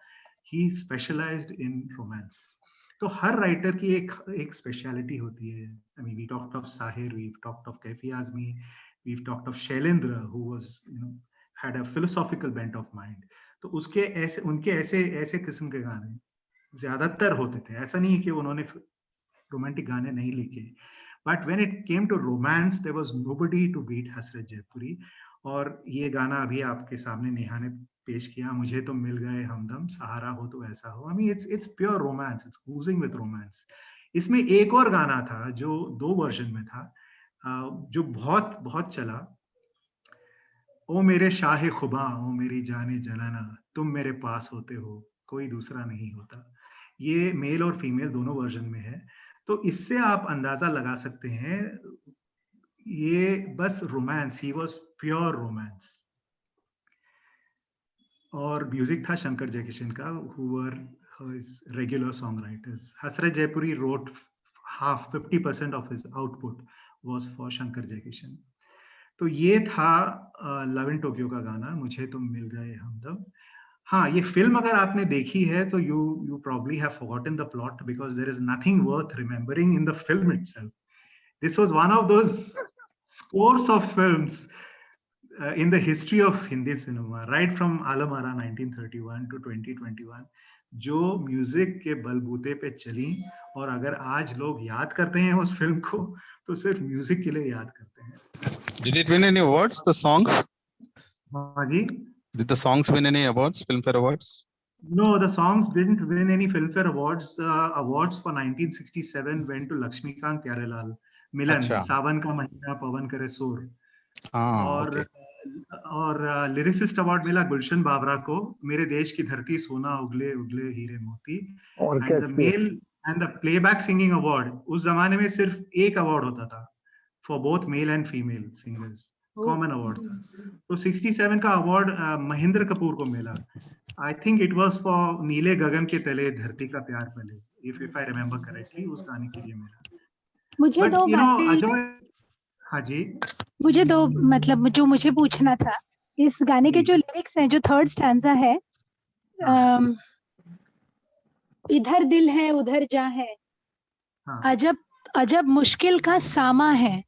He specialized in romance. तो हर राइटर की एक स्पेशलिटी होती है. I mean, we talked of Sahir, we've talked of Kaifi Azmi, we've talked of Shailendra, who was, had a philosophical bent of mind. तो उनके ऐसे किस्म के गाने ज्यादातर होते थे. ऐसा नहीं है कि उन्होंने रोमांटिक गाने नहीं लिखे. But when it came to romance, there was nobody to beat हसरत जयपुरी. और ये गाना अभी आपके सामने नेहा ने पेश किया, मुझे तो मिल गए हमदम, सहारा हो तो ऐसा हो. I mean, it's pure romance. It's oozing with romance. इसमें एक और गाना था जो 2 वर्जन में था, जो बहुत बहुत चला. ओ मेरे शाहे खुबा, ओ मेरी जाने जनाना, तुम मेरे पास होते हो, कोई दूसरा नहीं होता. ये मेल और फीमेल दोनों वर्जन में है. तो इससे आप अंदाजा लगा सकते हैं, ये बस romance, he was pure romance. और म्यूजिक था शंकर जयकिशन का, who were his regular songwriters. Hasrat Jaipuri wrote half 50% of his output was for Shankar Jaikishan. तो ये था लव इन टोक्यो का गाना, मुझे तुम मिल गए हमदम. हाँ, ये फिल्म अगर आपने देखी है तो you probably have forgotten the plot because there is nothing worth remembering in the film itself. This was one of those scores of films in the history of Hindi cinema, right from Alamara 1931 to 2021, जो music के बलबूते पे चली, और अगर आज लोग याद करते हैं उस फिल्म को तो सिर्फ म्यूजिक के लिए याद करते हैं. Did it win any awards, the songs? हाँ जी. Did the songs win any awards, Filmfare Awards? No, the songs didn't win any Filmfare Awards. Awards for 1967 went to Lakshmikant Pyarelal. मिलन, अच्छा. सावन का महीना पवन करे शोर. हाँ, okay. और लिरिसिस्ट अवार्ड मिला गुलशन बाबरा को, मेरे देश की धरती सोना उगले उगले हीरे मोती. And the male and the playback singing award, उस जमाने में सिर्फ एक अवार्ड होता था for both male and female singers, common award. तो 67 का अवार्ड महेंद्र कपूर को मिला. I think it was for नीले गगन के तले धरती का प्यार पले, इफ आई रिमेम्बर करेक्टली, उस गाने के लिए मिला. मुझे दो बातें, हाँ जी, मुझे दो, मतलब जो मुझे पूछना था, इस गाने के जो लिरिक्स हैं, जो थर्ड स्टैंजा है, इधर दिल है उधर जा है, अजब अजब मुश्किल का सामा है.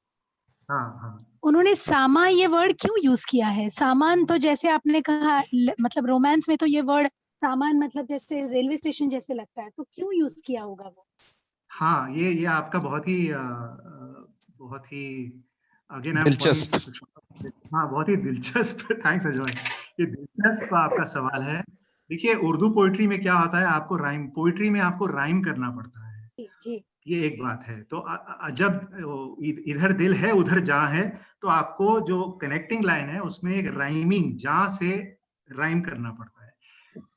उन्होंने सामा ये वर्ड क्यों यूज किया है? सामान तो जैसे आपने कहा, मतलब रोमांस में तो ये वर्ड सामान मतलब जैसे रेलवे स्टेशन जैसे लगता है, तो क्यों यूज किया होगा वो? हाँ, ये आपका बहुत ही दिलचस्प, हाँ, बहुत ही दिलचस्प. थैंक्स अजय, ये दिलचस्प आपका सवाल है. देखिए, उर्दू पोइट्री में क्या होता है, आपको पोइट्री में आपको राइम करना पड़ता है. जी. ये एक बात है. तो जब इधर दिल है उधर जहाँ है, तो आपको जो कनेक्टिंग लाइन है उसमें एक राइमिंग जहाँ से राइम करना पड़ता है.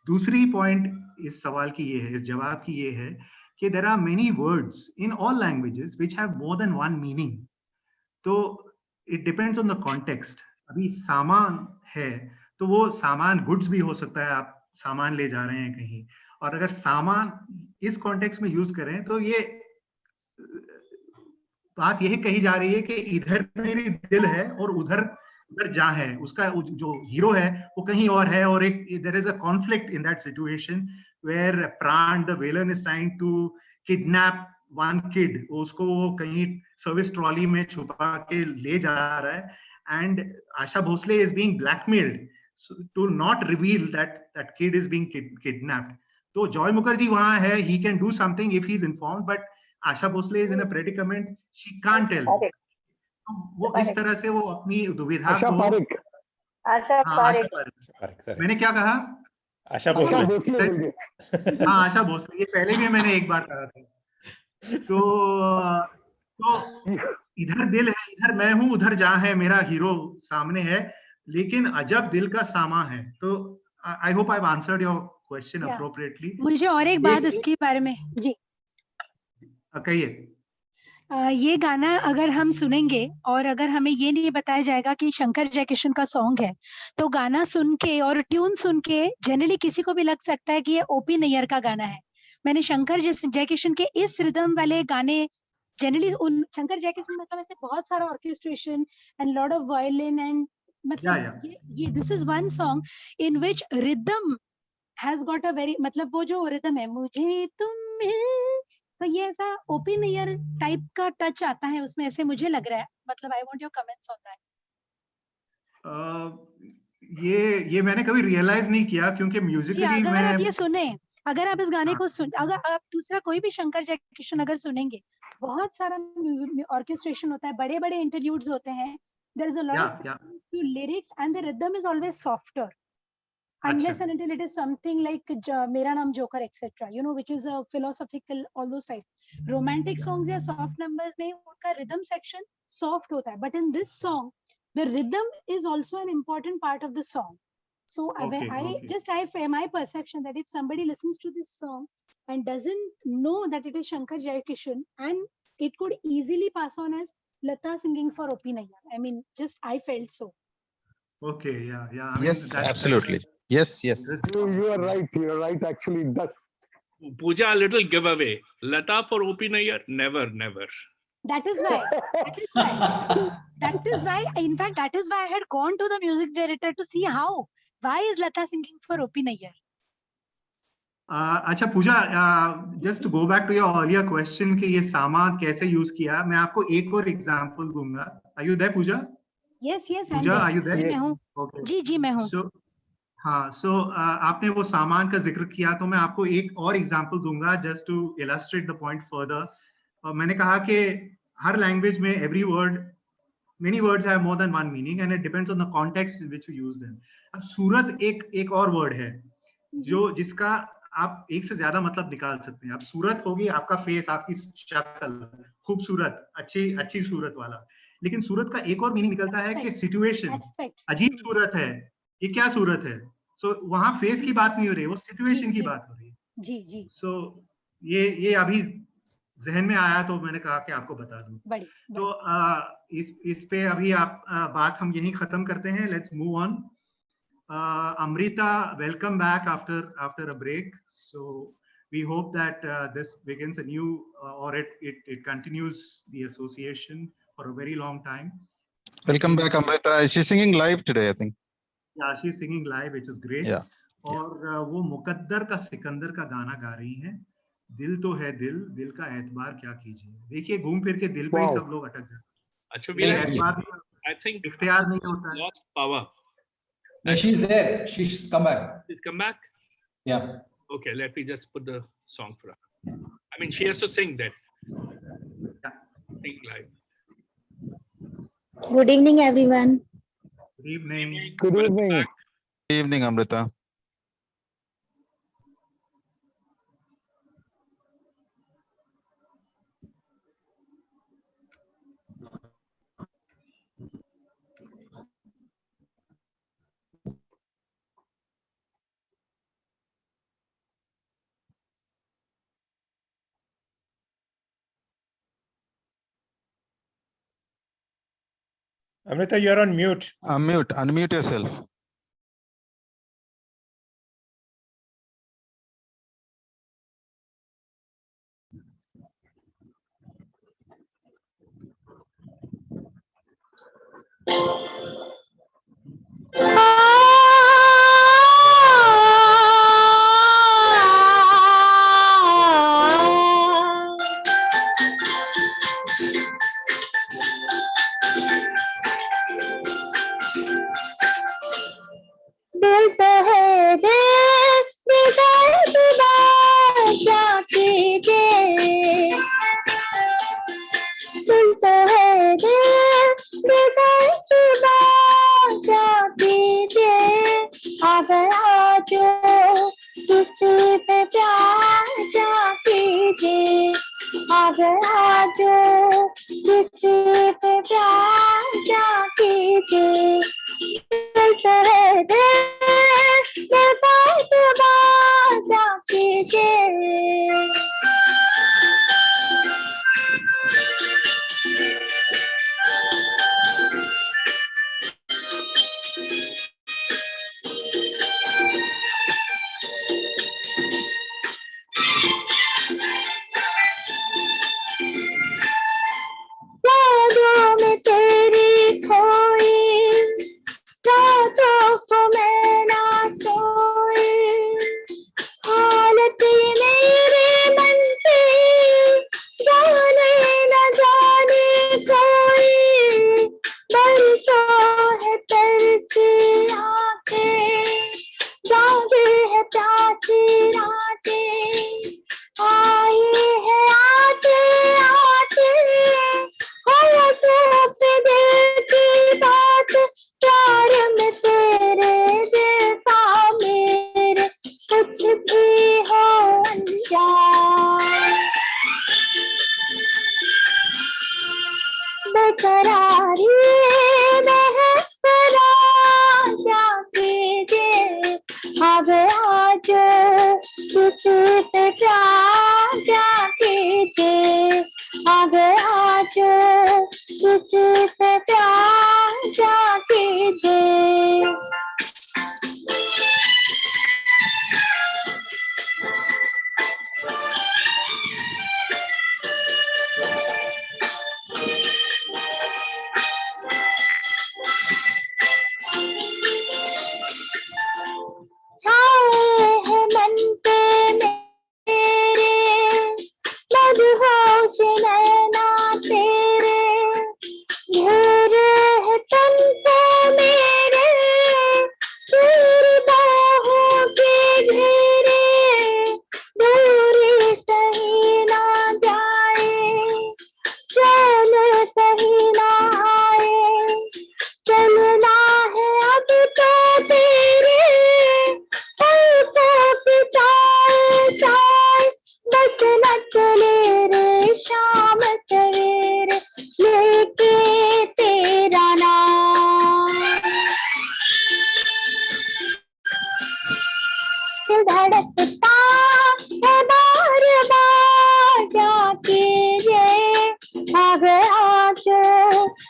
दूसरी पॉइंट इस सवाल की ये है, इस जवाब की ये है कि there are many words in all languages which have more than one meaning. तो it depends on the context. अभी सामान है तो वो सामान गुड्स भी हो सकता है, आप सामान ले जा रहे हैं कहीं, और अगर सामान इस कॉन्टेक्स्ट में यूज करें तो ये बात यही कही जा रही है कि इधर मेरी दिल है और उधर उधर जहाँ है, उसका जो हीरो है वो कहीं और है, और एक there is a conflict in that situation where Pran, the villain, is trying to kidnap one kid. उसको वो कहीं सर्विस ट्रॉली में छुपा के ले जा रहा है, and Asha Bhosle is being blackmailed to not reveal that kid is being kidnapped. तो Joy Mukherjee वहाँ है, he can do something if he's informed, but Asha Bhosle is in a predicament, she can't tell. वो इस तरह से वो अपनी दुविधा आशा को, पारिक, मैंने क्या कहा? आशा भोसले. हाँ, आशा भोसले, ये पहले भी मैंने एक बार कहा था. तो इधर दिल है इधर मैं हूँ, उधर जहाँ है मेरा हीरो सामने है, लेकिन अजब दिल का सामा है. तो I hope I have answered your question appropriately. मुझे और एक बात इसके बारे में, जी कहिए. ये गाना अगर हम सुनेंगे और अगर हमें ये नहीं बताया जाएगा कि शंकर जयकिशन का सॉन्ग है, तो गाना सुन के और ट्यून सुन के जनरली किसी को भी लग सकता है कि ये ओपी नैयर का गाना है. मैंने शंकर जयकिशन के इस रिदम वाले गाने जनरली, उन शंकर जयकिशन मतलब ऐसे बहुत सारा orchestration and lot of violin and मतलब ये this is one song in which rhythm has got a very, मतलब वो जो रिदम है, मुझे तुम मिल, तो ये ऐसा ओपी नैयर टाइप का टच आता है उसमें, ऐसे मुझे लग रहा है. मतलब I want your comments on that. ये मैंने कभी रियलाइज नहीं किया, क्योंकि म्यूजिकली अगर आप ये सुने, अगर आप इस गाने को सुन, अगर आप दूसरा कोई भी शंकर जयकिशन अगर सुनेंगे, बहुत सारा ऑर्केस्ट्रेशन होता है, बड़े बड़े इंटरल्यूड्स होते हैं, there is a lot of lyrics and the rhythm is always softer unless and until it is something like Mera Naam Joker etc, you know, which is a philosophical, all those types. Romantic songs या soft numbers में उनका rhythm section soft होता है, but in this song the rhythm is also an important part of the song. So my perception that if somebody listens to this song and doesn't know that it is Shankar Jayakishan, and it could easily pass on as Lata singing for O.P. Nayyar. I mean, just I felt so. Okay, yeah. Yes, absolutely. Yes. You are right. Actually, it does. Pooja, a little giveaway. Lata for OP Nayyar? Never, never. That is why. That is why. In fact, that is why I had gone to the music director to see how. Why is Lata singing for OP Nayyar? अच्छा पूजा, just to go back to your earlier question कि ये सामा कैसे use किया, मैं आपको एक और example दूंगा. Are you there, Pooja? Yes, yes. I'm Pooja, there. are you there? जी, मैं हूँ. Okay. जी, मैं हूँ. So, हाँ, so आपने वो सामान का जिक्र किया, तो मैं आपको एक और एग्जांपल दूंगा just to illustrate the point further. मैंने कहा कि हर लैंग्वेज में every word, many words have more than one meaning and it depends on the context in which we use them. अब सूरत एक और वर्ड है जो जिसका आप एक से ज्यादा मतलब निकाल सकते हैं. अब सूरत होगी आपका फेस, आपकी शक्ल, खूबसूरत, अच्छी सूरत वाला. लेकिन सूरत का एक और मीनिंग निकलता है कि सिचुएशन, अजीब सूरत है, ये क्या सूरत है. सो वहां फेस की बात नहीं हो रही, वो सिचुएशन की बात हो रही है. जी. सो ये अभी जहन में आया तो मैंने कहा कि आपको बता दूं. तो इस पे अभी आप बात हम यहीं खत्म करते हैं. Let's move on. Amrita, welcome back after a break. So we hope that this begins a new or it continues the association for a very long time. Welcome back, Amrita. She's singing live today, I think. Yeah, she's singing live, which is great. Yeah. और वो मुकद्दर का सिकंदर का गाना गा रही हैं. दिल तो है दिल का एतबार क्या कीजिए. देखिए घूम फिर के दिल पे ही सब लोग अटक जाते हैं. अच्छा, I think इख्तियार नहीं होता है. lost power. No, she's there. She's come back. She's come back? Yeah. Okay, let me just put the song for her. I mean, she has to sing that. Sing live. Good evening, everyone. Good evening. Good evening. Good evening, Amrita. Amrita, you're on mute. Unmute yourself.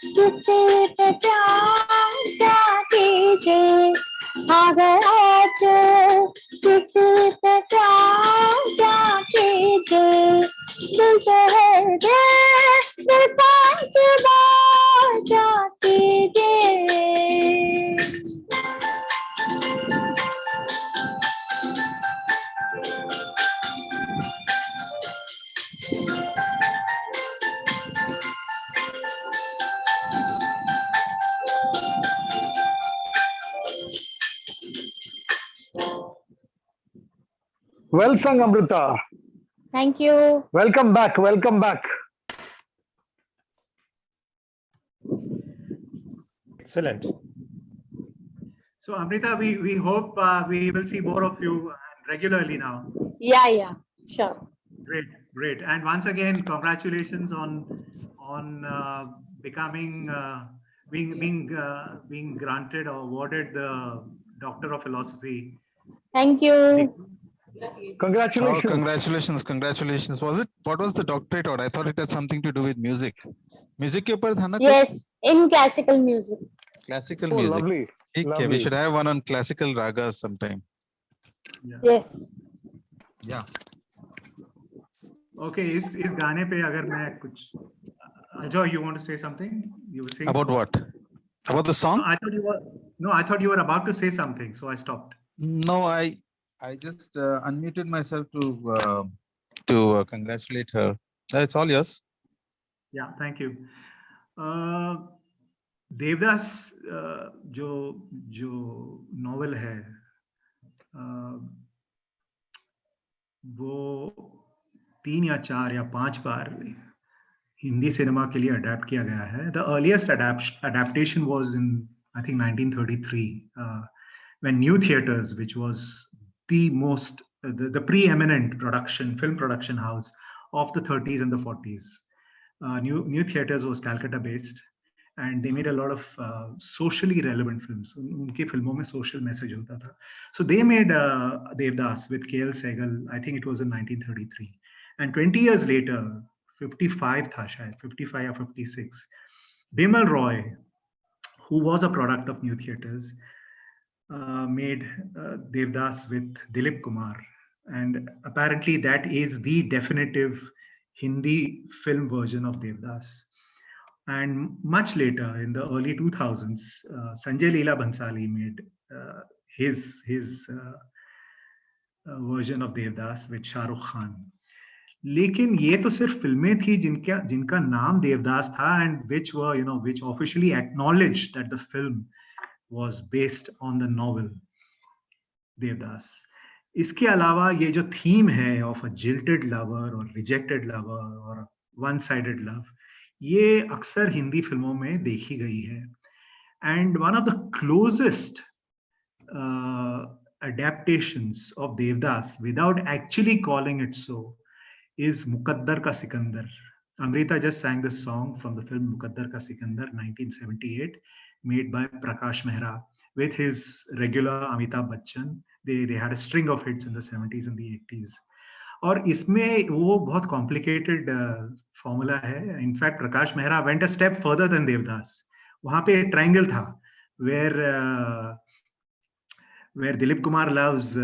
किसी पे प्यार क्या कीजिए अगर आज किसी पे प्यार क्या कीजिए दिल कह दे दिल पाँच बार क्या कीजिए Well sung, Amrita. Thank you. Welcome back. Welcome back. Excellent. So Amrita, we hope we will see more of you regularly now. Yeah, sure. Great. And once again, congratulations on becoming being granted or awarded the Doctor of Philosophy. Thank you. Congratulations. Oh, congratulations. What was the doctorate or I thought it had something to do with music. Music के ऊपर था ना? Yes, in classical music. Classical Oh, music. lovely. ठीक है, we should have one on classical ragas sometime. Yes. Yeah. Okay, इस गाने पे अगर मैं कुछ Ajoy, you want to say something? You were saying About what? About the song? I thought you were about to say something, so I stopped. No, I just unmuted myself to congratulate her. It's all yours. Yeah, thank you. Devdas जो novel है वो 3 या 4 या 5 बार Hindi cinema के लिए adapt किया गया है. The earliest adaptation was in I think 1933 when New Theatres, which was the most the preeminent film production house of the 30s and the 40s. New Theatres was Calcutta based and they made a lot of socially relevant films. उनके फिल्मों में social message होता था. So they made Devdas with K.L. Sehgal. I think it was in 1933. And 20 years later, 55 था शायद, 55 or 56, Bimal Roy, who was a product of New Theatres, made Devdas with Dilip Kumar. And apparently that is the definitive Hindi film version of Devdas. And much later, in the early 2000s, Sanjay Leela Bhansali made his version of Devdas with Shah Rukh Khan. लेकिन ये तो सिर्फ फिल्में थी जिनका नाम देवदास था and which officially acknowledged that the film was based on the novel Devdas. इसके अलावा ये जो theme है of a jilted lover or rejected lover or one-sided love, ये अक्सर हिंदी फिल्मों में देखी गई है. And one of the closest adaptations of Devdas without actually calling it so is Muqaddar Ka Sikandar. Amrita just sang this song from the film Muqaddar Ka Sikandar 1978, made by Prakash Mehra with his regular Amitabh Bachchan. They had a string of hits in the 70s and the 80s. और इसमें वो बहुत complicated formula है. In fact, Prakash Mehra went a step further than Devdas. वहाँ पे एक triangle था where Dilip Kumar loves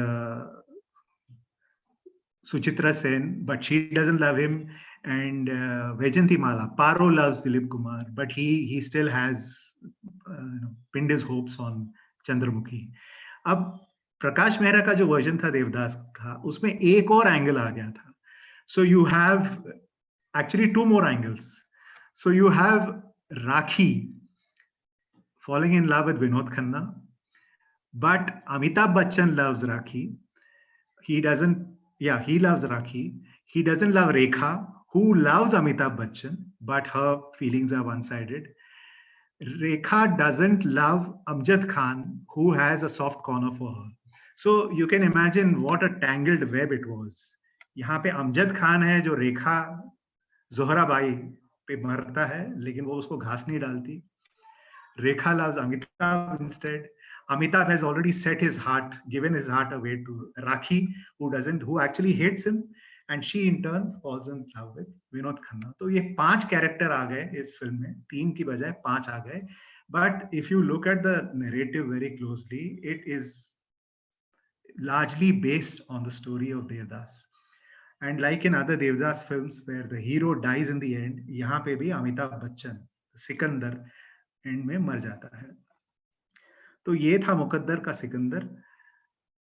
Suchitra Sen, but she doesn't love him, and Vaijayanti Mala, Paro loves Dilip Kumar, but he still has pinned his hopes on Chandramukhi. अब प्रकाश मेहरा का जो version था देवदास का, उसमें एक और एंगल आ गया था. So you have actually 2 more angles. So you have Rakhi falling in love with Vinod Khanna, but Amitabh Bachchan loves Rakhi. He loves Rakhi. He doesn't love Rekha, who loves Amitabh Bachchan, but her feelings are one-sided. Rekha doesn't love Amjad Khan, who has a soft corner for her. So you can imagine what a tangled web it was. यहाँ पे अमजद खान है जो रेखा Zohra by पे मरता है, लेकिन वो उसको घास नहीं डालती. Rekha loves Amitabh instead. Amitabh has already set his heart, given his heart away to Rakhi, who actually hates him. and she in turn falls in love with Vinod Khanna. तो ये 5 कैरेक्टर आ गए इस film में, 3 की बजाय 5 आ गए. But if you look at the narrative very closely, it is largely based on the story of Devdas. And like in other Devdas films where the hero dies in the end, यहाँ पे भी Amitabh Bachchan Sikandar and में मर जाता है. तो ये था मुकद्दर का सिकंदर.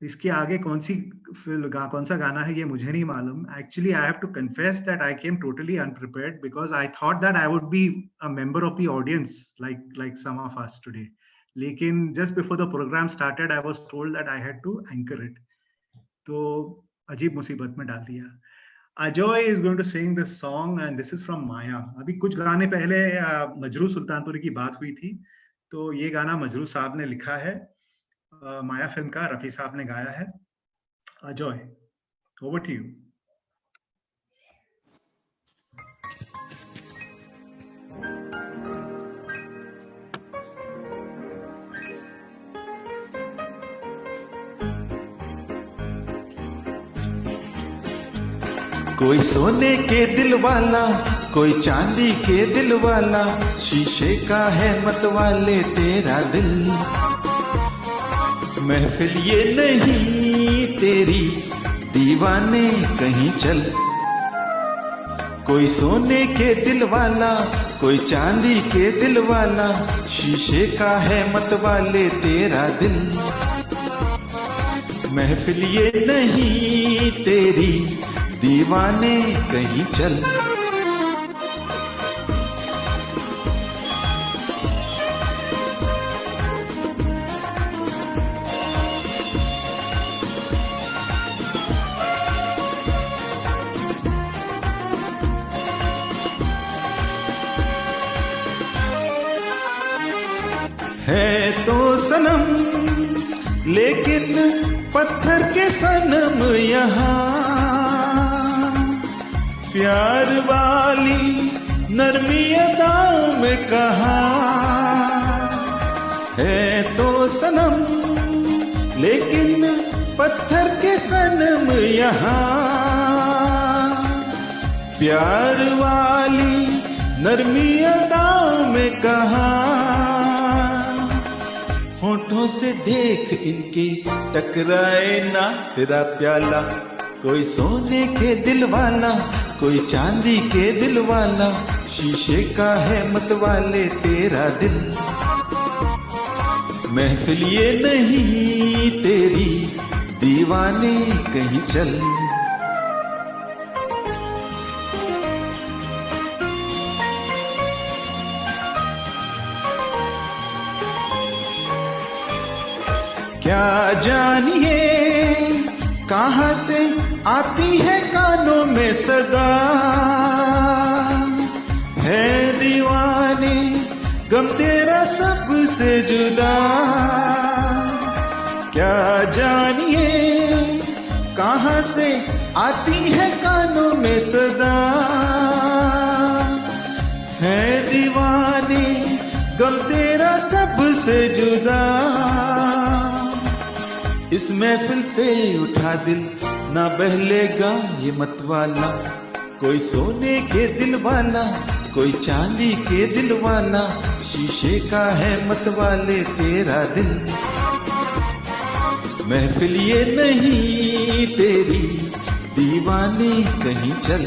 इसके आगे कौन सा गाना है ये मुझे नहीं मालूम. Actually, I have to confess that I came totally unprepared because I thought that I would be a member of the audience like some of us today. लेकिन just before the program started, I was told that I had to anchor it. तो अजीब मुसीबत में डाल दिया. Ajoy is going to sing this song and this is from Maya. अभी कुछ गाने पहले मजरू सुल्तानपुरी की बात हुई थी, तो ये गाना मजरू साहब ने लिखा है, माया फिल्म का रफी साहब ने गाया है. Ajoy, over to you. कोई सोने के दिल वाला, कोई चांदी के दिल वाला, शीशे का है मत वाले तेरा दिल. महफिल ये नहीं तेरी, दीवाने कहीं चल. कोई सोने के दिल वाला, कोई चांदी के दिल वाला, शीशे का है मत वाले तेरा दिल. महफिल ये नहीं तेरी, दीवाने कहीं चल. है तो सनम लेकिन पत्थर के सनम यहाँ, प्यार वाली नरमी अदा में कहा. है तो सनम लेकिन पत्थर के सनम यहाँ, प्यार वाली नरमी अदा में कहा. होठों से देख इनके टकराए ना तेरा प्याला. कोई सोने के दिल वाला, कोई चांदी के दिल वाला, शीशे का है मत वाले तेरा दिल. महफिल ये नहीं तेरी, दीवाने कहीं चल. क्या जानिए कहां से आती है कानों में सदा, है दीवाने गम तेरा सबसे जुदा. क्या जानिए कहां से आती है कानों में सदा, है दीवाने गम तेरा सबसे जुदा. इस महफिल से उठा दिल ना बहलेगा ये मतवाला. कोई सोने के दिल वाला, कोई चांदी के दिल वाला, शीशे का है मत वाले तेरा दिल. महफिल ये नहीं तेरी, दीवाने कहीं चल.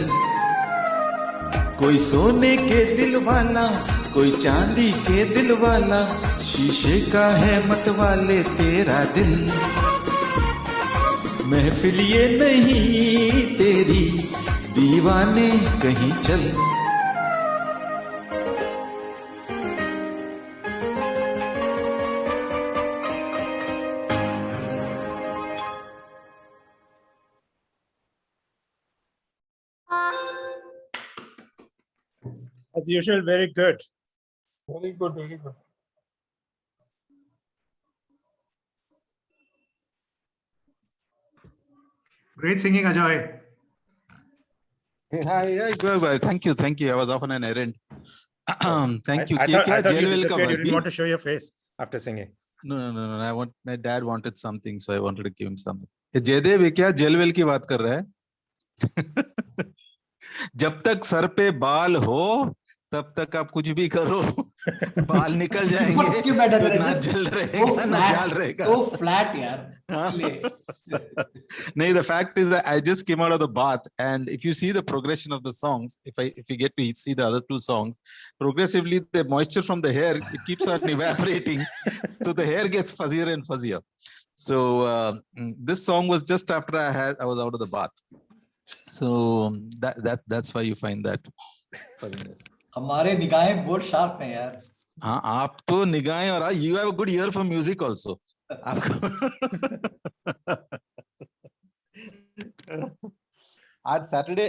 कोई सोने के दिल वाला, कोई चांदी के दिल वाला, शीशे का है मत वाले तेरा दिल. महफिल ये नहीं तेरी, दीवाने कहीं चल. As usual, very good. Very good, very good. Great singing, Ajoy. Hi, thank you. I was off on an errand. Thank you. I thought you Jailwell ka disappeared. You didn't bhai? want to show your face after singing. No. My dad wanted something, so I wanted to give him something. ये जयदेव है क्या? जेलवेल की बात कर रहा है? जब तक सर पे बाल हो तब तक आप कुछ भी करो, बाल निकल जाएंगे Fuck you better तो than ना this. जल So रहेगा ना flat, जाल रहेगा. so flat, यार. इसलिए. No, the fact is that I just came out of the bath, and if you see the progression of the songs, if you get to see the other two songs, progressively the moisture from the hair, it keeps on evaporating, so the hair gets fuzzier and fuzzier. So this song was just after I was out of the bath, so that's why you find that fuzziness. हमारे निगाहें बहुत sharp हैं यार. हाँ, आप तो निगाहें, और you have a good ear for music also. आपको आज Saturday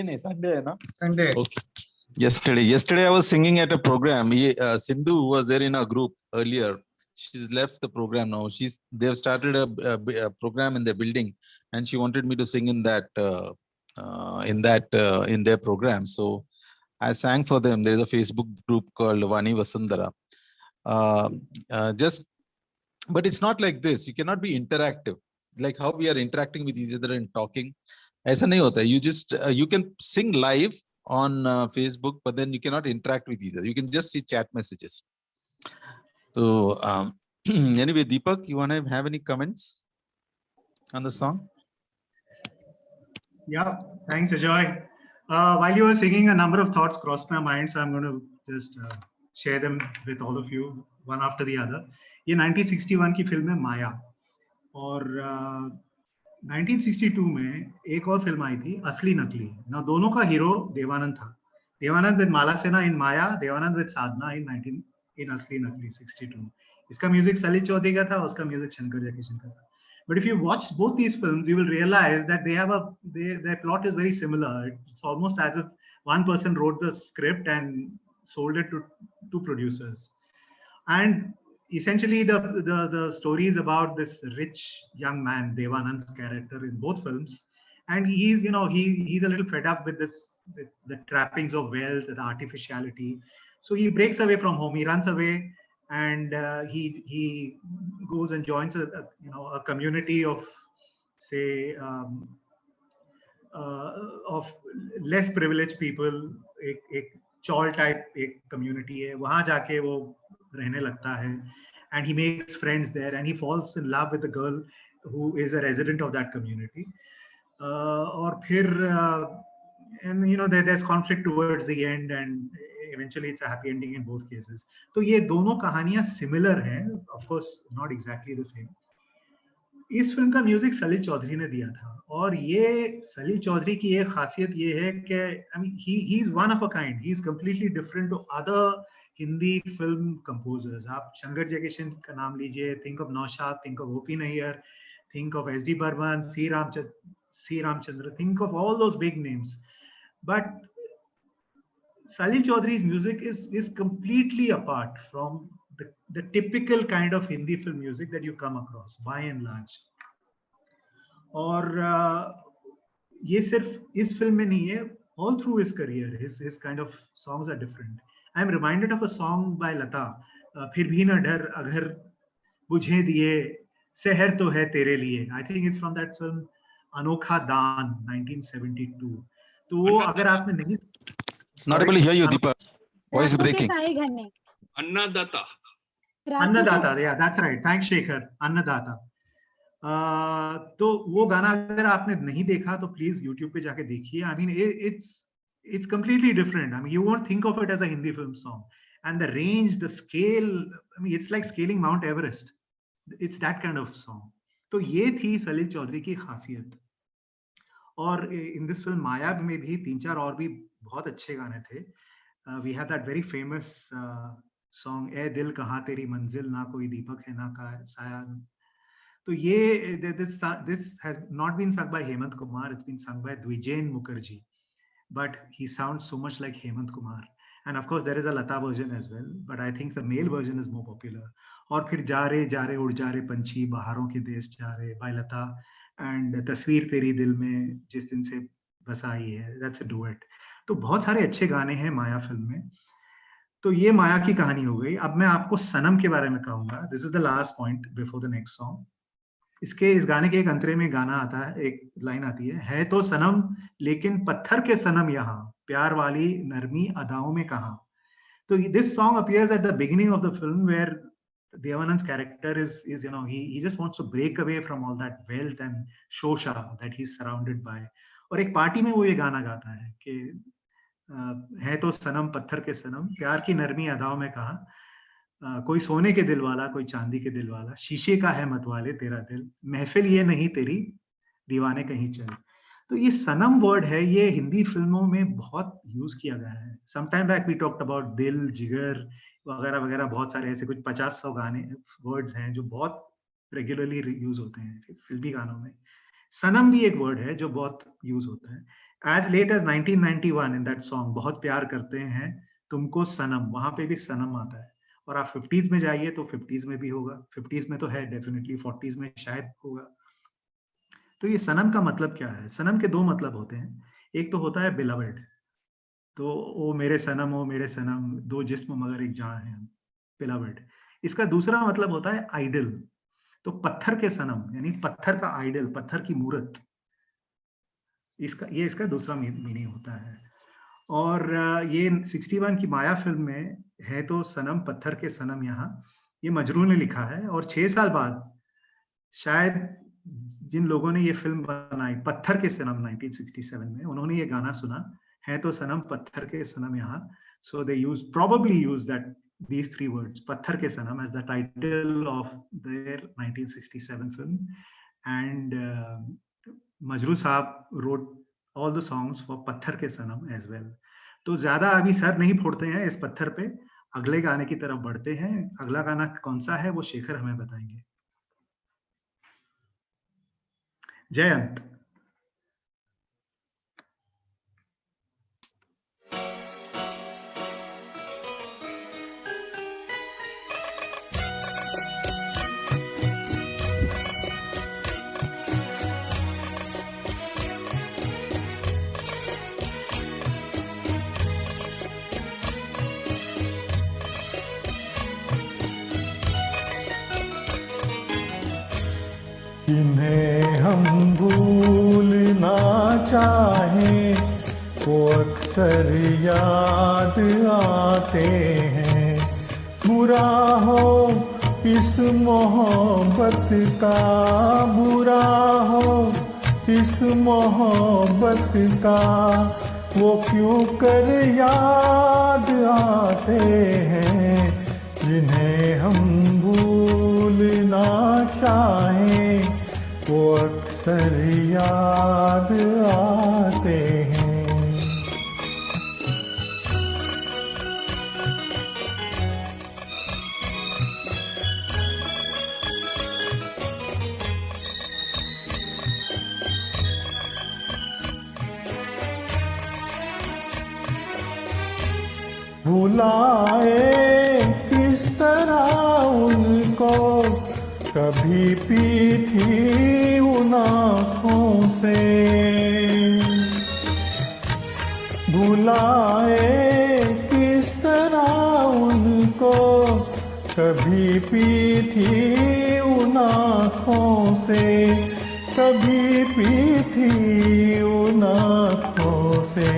नहीं, Sunday है ना? Sunday. Okay. Yesterday I was singing at a program. Sindhu was there in a group earlier. She's left the program now. They've started a program in their building, and she wanted me to sing in that in their program. So I sang for them. There is a Facebook group called Vani Vasundhara. But it's not like this. You cannot be interactive, like how we are interacting with each other and talking. ऐसा नहीं होता. You just you can sing live on Facebook, but then you cannot interact with each other. You can just see chat messages. So anyway, Deepak, you want to have any comments on the song? Yeah, thanks, Ajoy. While you were singing, a number of thoughts crossed my mind, so I'm going to just share them with all of you, one after the other. ये 1961 की film है माया, और 1962 में एक और film आई थी असली नकली. ना दोनों का हीरो देवानंद था. देवानंद with माला सेना in Maya, Devanand with Sadhana in असली नकली 62. इसका म्यूजिक सलील चौधरी का था, उसका म्यूजिक शंकर जयकिशन का था. But if you watch both these films, you will realize that their plot is very similar. It's almost as if one person wrote the script and sold it to two producers. And essentially, the story is about this rich young man, Devanand's character in both films, and he's a little fed up with the trappings of wealth, the artificiality. So he breaks away from home. He runs away. And he goes and joins a community of, say, of less privileged people. एक chawl type एक community है. वहाँ जाके वो रहने लगता है, and he makes friends there, and he falls in love with a girl who is a resident of that community. और फिर and there's conflict towards the end, and eventually it's a happy ending in both cases. तो ये दोनों कहानियां similar हैं, of course not exactly the same. इस film का music सलील चौधरी ने दिया था, और ये सलील चौधरी की एक खासियत ये है कि I mean he is one of a kind. He is completely different to other Hindi film composers. आप शंकर जयकिशन का नाम लीजिए, think of Naushad, think of O.P. Nayyar, think of S.D. Burman, C. Ramchandra, think of all those big names. But Salil Chaudhary's music is completely apart from the typical kind of Hindi film music that you come across by and large. और ये सिर्फ इस film में नहीं है, all through his career, his kind of songs are different. I am reminded of a song by Lata, फिर भी न डर अगर बुझे दिए सहर तो है तेरे लिए. I think it's from that film अनोखा दान 1972. तो वो अगर आपने नहीं, not able to hear you, Deepak. Voice is breaking. Annadatta. अन्नदाता, yeah, that's right. Thanks, Shekhar. अन्नदाता. तो वो गाना अगर आपने नहीं देखा तो प्लीज YouTube पे जाके देखिए. I mean, it's completely different. I mean, you won't think of it as a Hindi film song. And the range, the scale, I mean, it's like scaling Mount Everest. It's that kind of song. तो ये थी सलील चौधरी की खासियत. और in this film माया में भी 3-4 और भी बहुत अच्छे गाने थे. We had that very famous song ए दिल कहाँ तेरी मंजिल, ना कोई दीपक है ना का साया. तो ये this has not been sung by Hemant Kumar, it's been sung by Dvijen Mukherjee, but he sounds so much like Hemant Kumar. And of course there is a Lata version as well, but I think the male version is more popular. और फिर जा रे उड़ जा रे पंछी बहारों के देश जा रे by Lata, and तस्वीर तेरी दिल में जिस दिन से बसाई है, that's a duet. तो बहुत सारे अच्छे गाने हैं माया फिल्म में. तो ये माया की कहानी हो गई. अब मैं आपको सनम के बारे में कहूंगा. This is the last point before the next song. इस गाने के एक अंतरे में गाना आता है, एक लाइन आती है तो सनम लेकिन पत्थर के सनम यहाँ, प्यार वाली नरमी अदाओं में कहाँ. So this song appears at the beginning of the film where Devanand's character is he just wants to break away from all that wealth and shosha that he's surrounded by. और एक पार्टी में वो ये गाना गाता है कि है तो सनम पत्थर के सनम, प्यार की नरमी अदाओं में कहा, कोई सोने के दिल वाला कोई चांदी के दिल वाला, शीशे का है मतवाले तेरा दिल, महफिल ये नहीं तेरी दीवाने कहीं चल. तो ये सनम वर्ड है, ये हिंदी फिल्मों में बहुत यूज किया गया है. Some time back we talked about दिल, जिगर वगैरह वगैरह, बहुत सारे ऐसे कुछ 50-100 गाने वर्ड्स हैं जो बहुत रेगुलरली यूज होते हैं फिल्मी गानों में. सनम भी एक वर्ड है जो बहुत यूज होता है. As late as 1991 in that song बहुत प्यार करते हैं तुमको सनम, वहां पे भी सनम आता है. और आप 50s में जाइए तो 50s में भी होगा, 50s में तो है डेफिनेटली, 40s में शायद होगा. तो ये सनम का मतलब क्या है? सनम के दो मतलब होते हैं. एक तो होता है बिलवड, तो ओ मेरे सनम दो जिस्म मगर एक जान है, बिलवड. इसका दूसरा मतलब होता है आइडल. तो पत्थर के सनम यानी पत्थर का आइडल, पत्थर की मूर्त, इसका दूसरा मीनिंग होता है. और ये 61 की माया फिल्म में है तो सनम पत्थर के सनम यहाँ, ये मजरू ने लिखा है. और 6 साल बाद शायद जिन लोगों ने ये फिल्म बनाई पत्थर के सनम 1967 में, उन्होंने ये गाना सुना है तो सनम पत्थर के सनम यहाँ. सो दे probably use that these 3 words पत्थर के सनम as the title of their 1967 film. And Majrooh साहब wrote all the songs for पत्थर के सनम as well. तो ज्यादा अभी सर नहीं फोड़ते हैं इस पत्थर पे, अगले गाने की तरफ बढ़ते हैं. अगला गाना कौन सा है वो शेखर हमें बताएंगे. जयंत. जिन्हें हम भूलना चाहें वो अक्सर याद आते हैं. बुरा हो इस मोहब्बत का, बुरा हो इस मोहब्बत का, वो क्यों कर याद आते हैं. जिन्हें हम भूलना चाहें वो अक्सर याद आते हैं. भुलाए किस तरह उनको, कभी पी थी उन आँखों से. भुलाए किस तरह उनको, कभी पी थी उन आँखों से, कभी पी थी उन आँखों से.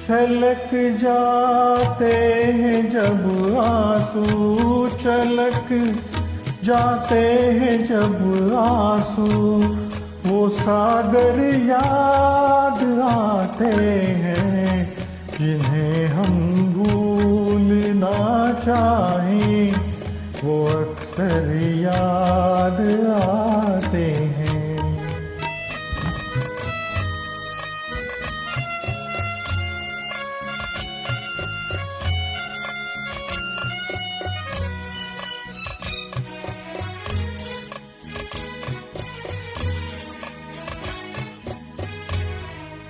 छलक जाते हैं जब आंसू, छलक जाते हैं जब आंसू, वो सागर याद आते हैं. जिन्हें हम भूलना चाहें वो अक्सर याद आते हैं.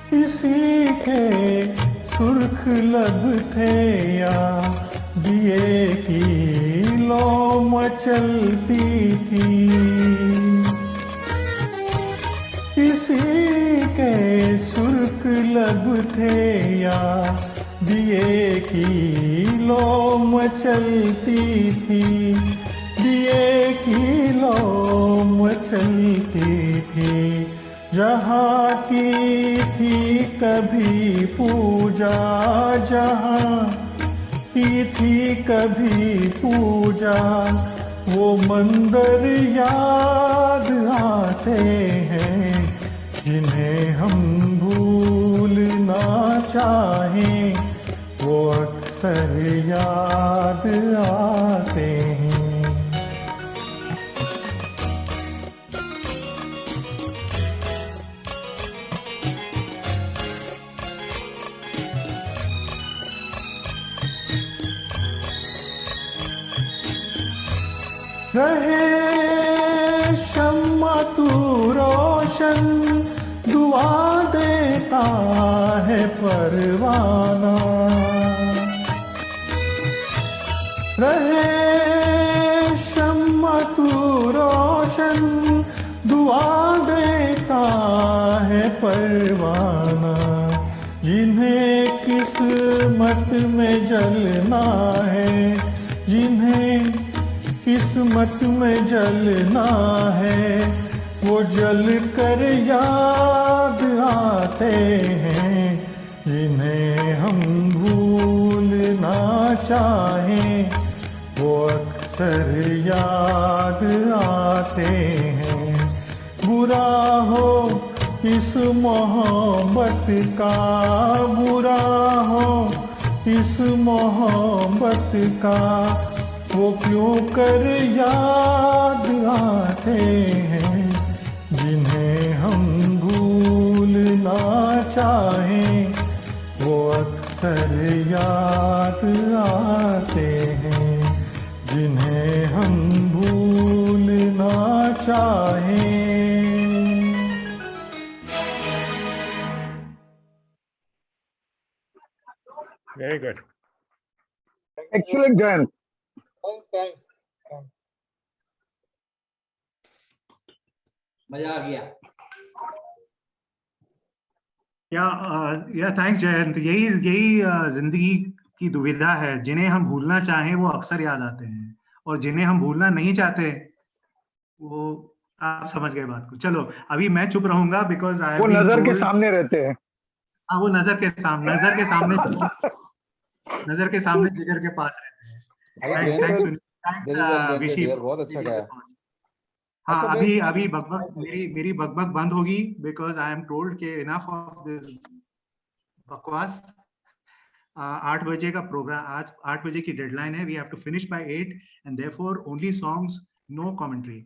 किसी के सुर्ख लब थे या दिए की लो मचलती थी. किसी के सुर्ख लब थे या दिए की लो मचलती थी, दिए की लो मचलती होती थी, जहाँ की थी कभी पूजा, जहाँ की थी कभी पूजा, वो मंदिर याद आते हैं जिन्हें हम भूलना चाहें, वो अक्सर याद आते हैं। रहे शम्मा तू रोशन, दुआ देता है परवाना, रहे शम्मा तू रोशन, दुआ देता है परवाना, जिन्हें किस्मत में जलना है, जिन्हें किस्मत में जलना है, वो जल कर याद आते हैं, जिन्हें हम भूलना चाहें, वो अक्सर याद आते हैं। बुरा हो इस मोहब्बत का, बुरा हो इस मोहब्बत का, वो क्यों कर याद आते हैं, जिन्हें हम भूलना चाहें, वो अक्सर याद आते हैं, जिन्हें हम भूलना चाहें। Very good. Excellent, Jayant. Thanks. मजा आ गया। या थैंक्स जयंत। यही जिंदगी की दुविधा है, जिन्हें हम भूलना चाहें वो अक्सर याद आते हैं, और जिन्हें हम भूलना नहीं चाहते वो, आप समझ गए बात को। चलो अभी मैं चुप रहूंगा बिकॉज वो नजर के सामने रहते हैं। हाँ, वो नजर के सामने नजर के सामने जिगर के पास रहते हैं। बहुत अच्छा गाया। हाँ, अभी बकबक मेरी बकबक बंद होगी बिकॉज आई एम टोल्ड के इनफ ऑफ दिस बकवास। 8 बजे का प्रोग्राम, आज 8 बजे की डेडलाइन है। We have to finish by 8 and therefore only songs, no commentary.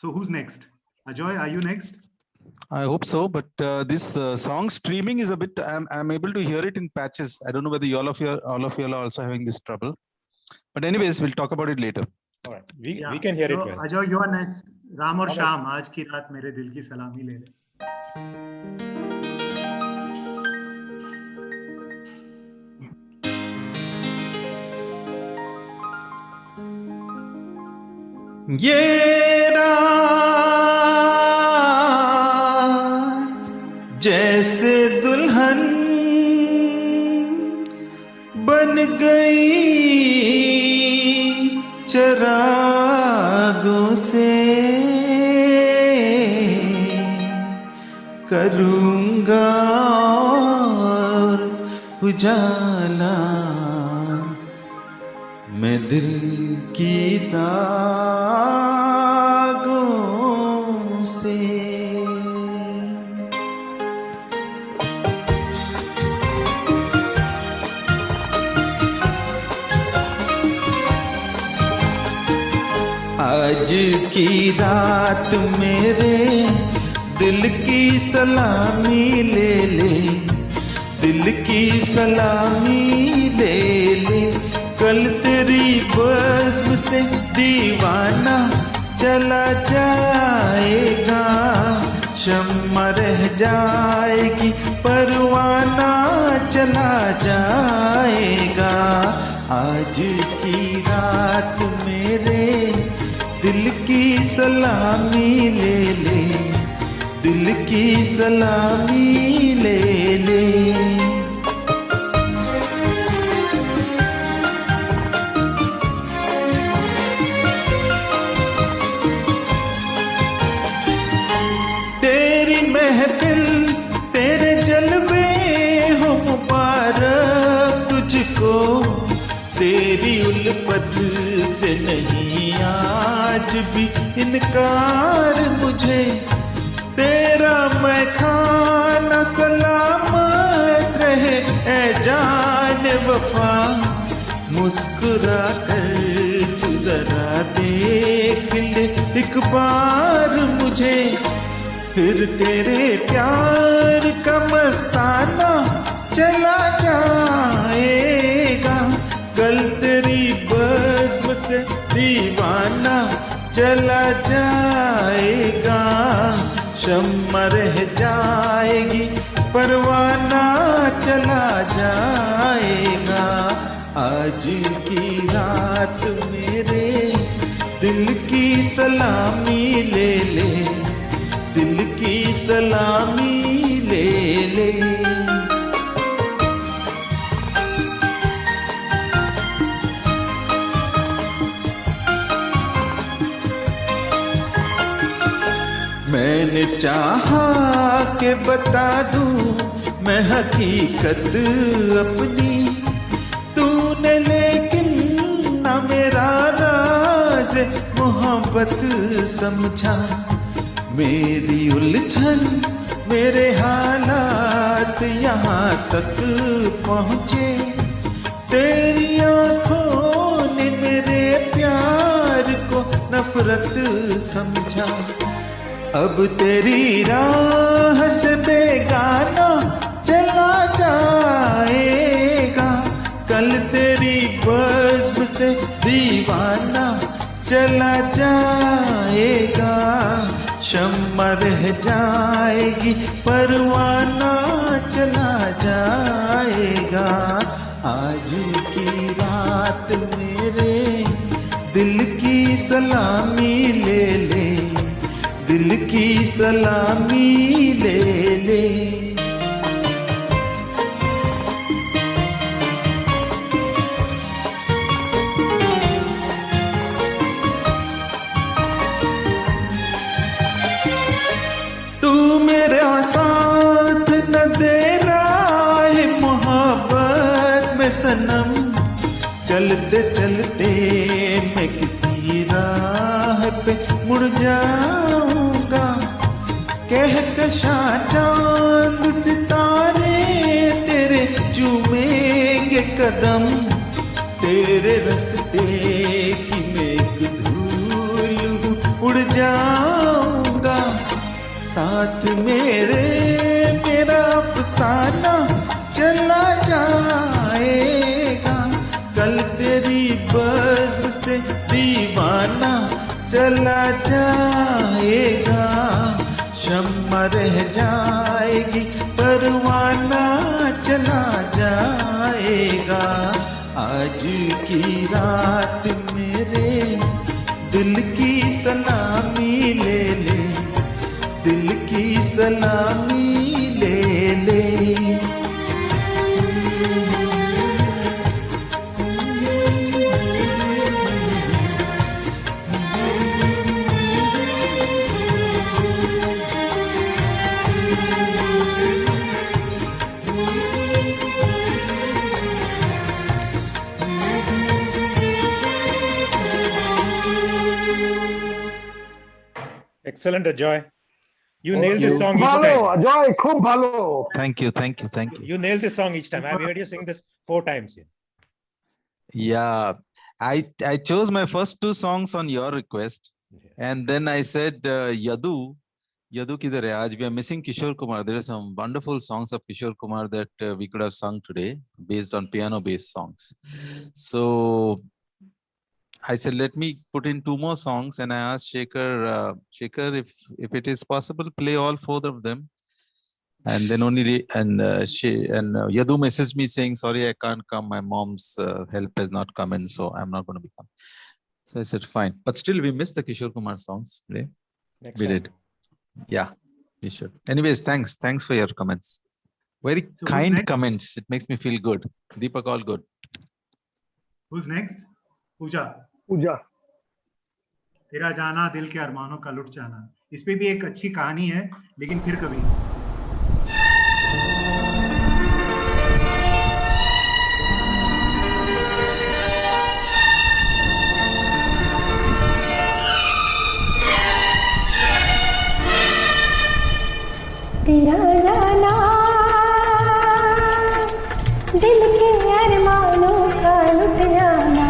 So who is next? Ajoy, are you next? I hope so, but this song streaming is a bit. I'm able to hear it in patches. I don't know whether all of you are also having this trouble. But anyways, we'll talk about it later. All right, we can hear it well. Ajoy, you are next. Ram और शाम, आज की रात मेरे दिल की सलामी ले ले। ये रात जैसे दुल्हन बन गई चरागों से, करूंगा और उजाला मैं दिल की तागों से। आज की रात मेरे दिल की सलामी ले ले, दिल की सलामी ले ले। कल तेरी बज़्म से दीवाना चला जाएगा, शम्मा रह जाएगी परवाना चला जाएगा। आज की रात मेरे दिल की सलामी ले ले, दिल की सलामी ले ले। नहीं आज भी इनकार मुझे, तेरा मैं खाना सलामत रहे ऐ जान वफा। मुस्कुरा कर तू जरा देख ले एक बार मुझे, फिर तेरे प्यार का मस्ताना चला जाएगा। कल तेरी बज़्म से दीवाना चला जाएगा। शम्मा रह जाएगी परवाना चला जाएगा। आज की रात मेरे दिल की सलामी ले ले, दिल की सलामी ले ले। मैंने चाहा के बता दूं मैं हकीकत अपनी, तूने लेकिन ना मेरा राज मोहब्बत समझा। मेरी उलझन मेरे हालात यहाँ तक पहुँचे, तेरी आँखों ने मेरे प्यार को नफरत समझा। अब तेरी राह से बेगाना चला जाएगा। कल तेरी बज़्म से दीवाना चला जाएगा। शम्मा रह जाएगी परवाना चला जाएगा। आज की रात मेरे दिल की सलामी ले ले, दिल की सलामी ले ले। तू मेरा साथ न दे रहा है मोहब्बत में सनम, चलते चलते मैं किसी राह पे मुड़ जाऊंगा। कहकशा चांद सितारे तेरे चूमेंगे कदम, तेरे रास्ते की मैं एक धूल उड़ जाऊंगा। साथ मेरे मेरा अफसाना चला जाएगा। कल तेरी बज़्म से दीवाना चला जाएगा। शम्मा रह जाएगी परवाना चला जाएगा। आज की रात मेरे दिल की सलामी ले ले, दिल की सलामी ले ले। Excellent, Ajoy. You nailed this song each Bhalo, time. Ajoy, khub bhalo. Thank you, thank you, thank you. You nailed this song each time. I've heard you sing this 4 times here. Yeah, I chose my first 2 songs on your request, and then I said, Yadu kidhar hai? Aaj we are missing Kishore Kumar. There are some wonderful songs of Kishore Kumar that we could have sung today based on piano-based songs. So I said, let me put in 2 more songs, and I asked Shekhar, if it is possible, play all 4 of them. And then Yadu messaged me saying, sorry, I can't come. My mom's help has not come in, so I'm not going to come. So I said, fine. But still, we missed the Kishore Kumar songs today. We did. Yeah, we should. Anyways, thanks. Thanks for your comments. Very kind comments. It makes me feel good. Deepak, all good. Who's next? Pooja. Pooja. तेरा जाना दिल के अरमानों का लुट जाना, इस पे भी एक अच्छी कहानी है, लेकिन फिर कभी। तेरा जाना दिल के अरमानों का लुट जाना,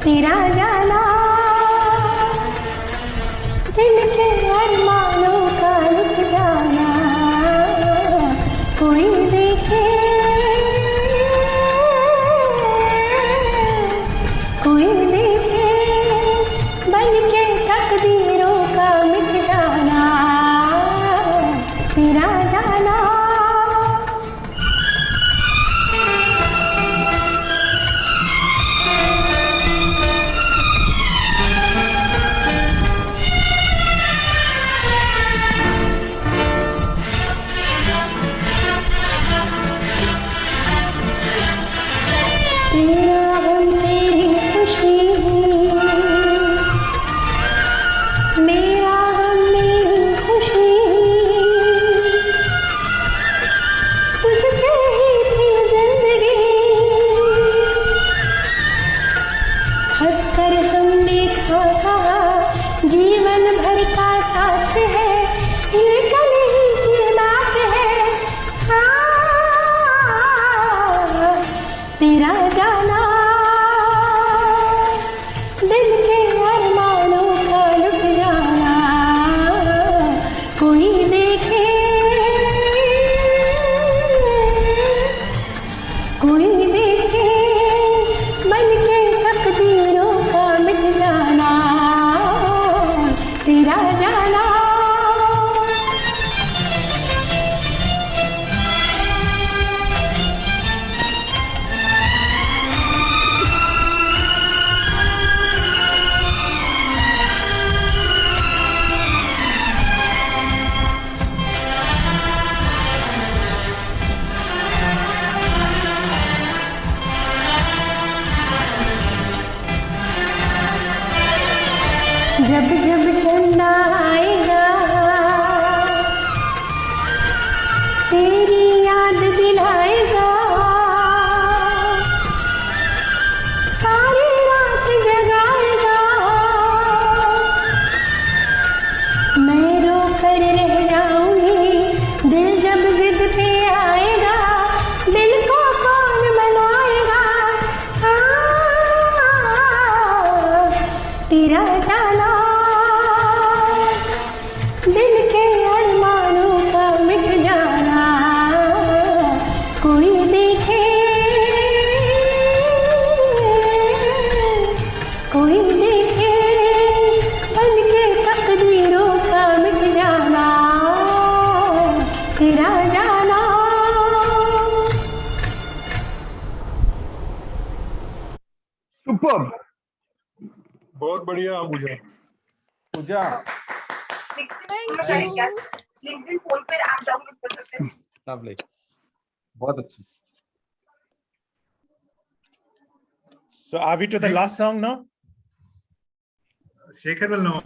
तेरा जाना दिल के अरमानों का लुट जाना, कोई देखे कोई देखे बन के तकदीरों का मिट जाना, तेरा जाना। तेरा गम तेरी खुशी, मेरा गम मेरी खुशी, तुझसे ही थी जिंदगी, हंसकर हमने था कहा जीवन भर का साथ है, ये कल ही की बात है, हाँ तेरा जाना दिल के अरमानों का लुट जाना, कोई देखे कोई देखे बन के तकदीरों का मिट जाना, तेरा जाना। जब जब चंदा आएगा तेरी याद दिलाएगा, सारी रात जगाएगा, मैं रो कर रह जाऊंगी दिल जब जिद पे आएगा, दिल को कौन मनाएगा, तेरा जाना दिल के अरमानों का मिट जाना, कोई देखे कोई देखे बन के तकदीरों का मिट जाना, तेरा जाना। Superb. बहुत बढ़िया पूजा। पूजा लिंक्डइन फोन पे ऐप डाउनलोड कर सकते हैं। lovely, बहुत अच्छी। So are we to the last song now? Shekhar will know.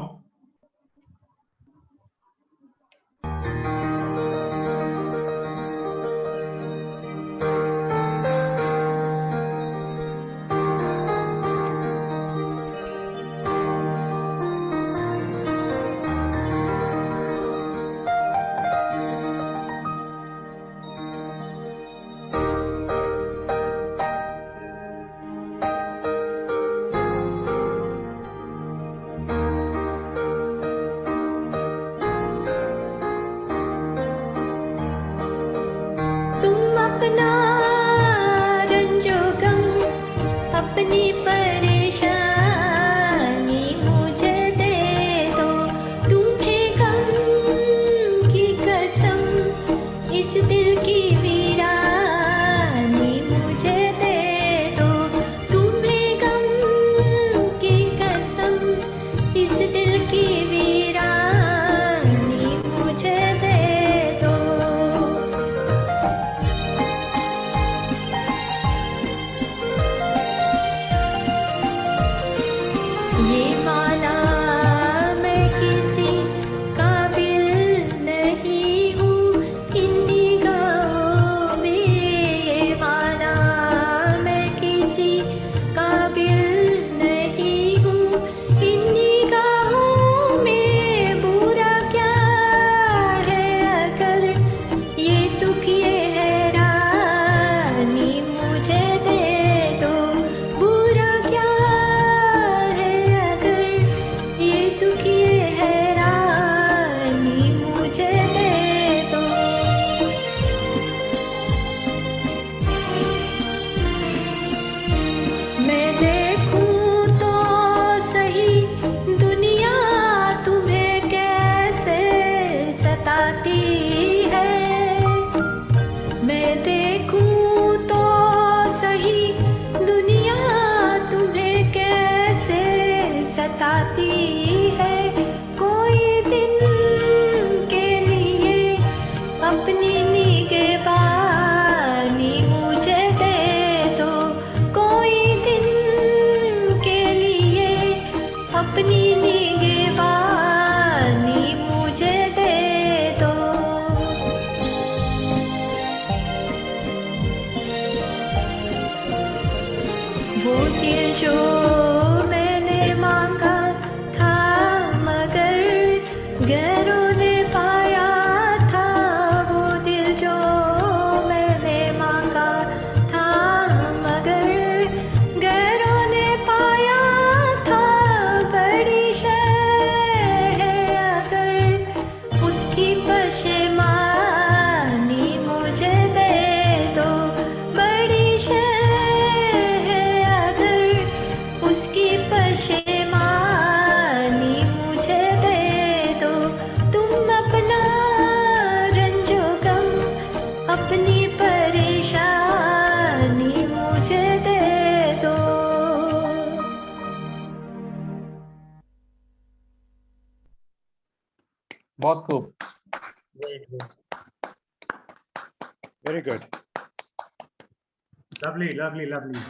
अपना रंजो गम अपनी परेशानी मुझे दे दो, तुम्हें गम की कसम इस दिल की वीरानी मुझे दे दो, तुम्हें गम की कसम इस दिल की वीरानी मुझे दे दो। ये माना मैं किसी काबिल नहीं हूँ इन निगाहों में, ये माना मैं किसी काबिल नहीं हूँ इन निगाहों में, बुरा क्या है जाती है कोई दिन के लिए अपनी निगहबानी मुझे दे दो कोई दिन के लिए अपनी निगहबानी मुझे दे दो वो दिल जो मैंने मांगा था मगर गैरों ने पाया था वो दिल जो मैंने मांगा था मगर गैरों ने पाया था बड़ी शय है अगर उसकी पशेमानी मुझे दे दो बड़ी शय है अगर उसकी पशेमानी मुझे दे दो तुम अपना रंजो गम अपनी परेशानी मुझे दे दो बहुत खूब. Very good. Lovely, lovely, lovely.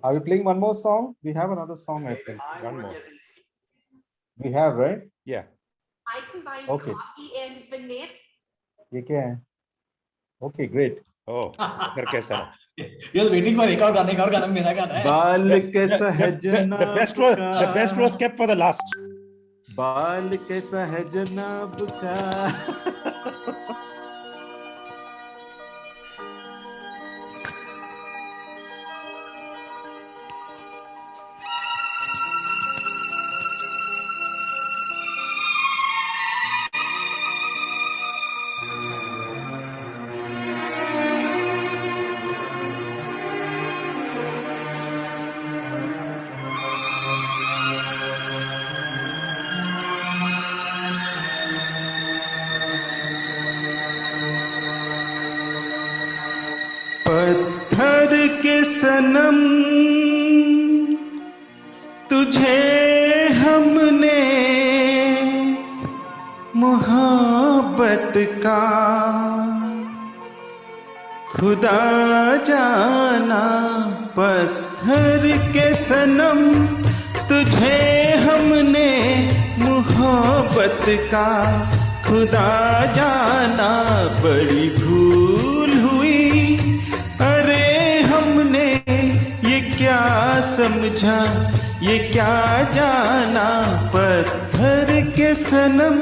Are we playing one more song? We have another song, I think. One more. We have, right? Yeah. I combined Okay. coffee and vanilla. ये क्या है? Okay, great. Oh, फिर कैसा? You're waiting for एक और गाना मेरा गाना है. बाल कैसा है जनाब The best was kept for the last. बाल कैसा है जनाब का पत्थर के सनम तुझे हमने मोहब्बत का खुदा जाना पत्थर के सनम तुझे हमने मोहब्बत का खुदा जाना बड़ी भूल हुई अरे हमने ये क्या समझा ये क्या जाना पत्थर के सनम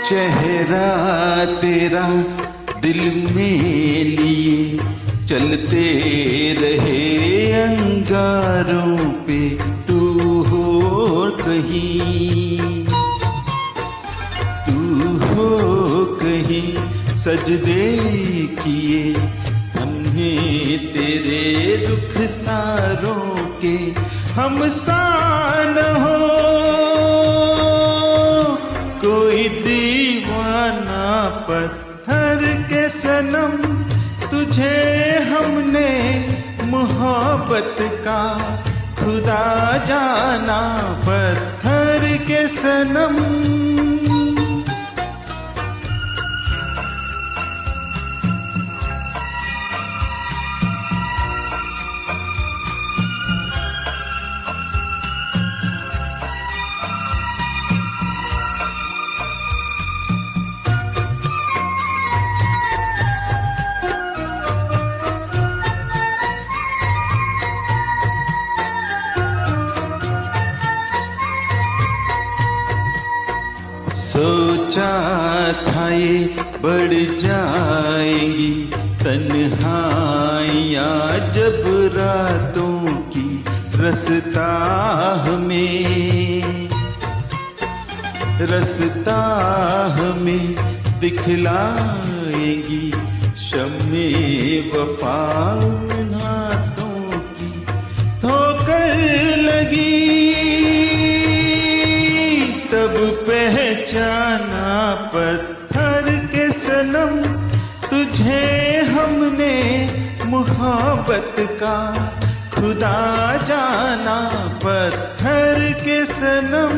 चेहरा तेरा दिल में लिए चलते रहे अंगारों पे तू हो कहीं सजदे किए हमने तेरे दुख सारों के हम सान हो कोई दीवाना पत्थर के सनम तुझे हमने मोहब्बत का खुदा जाना पत्थर के सनम सोचा था ये बढ़ जाएंगी तन्हाइयाँ जब रातों की रसता में रसता हमें दिखलाएगी शम्मे वफा उन हाथों की ठोकर लगी तब पहचाना पत्थर के सनम तुझे हमने मोहब्बत का खुदा जाना पत्थर के सनम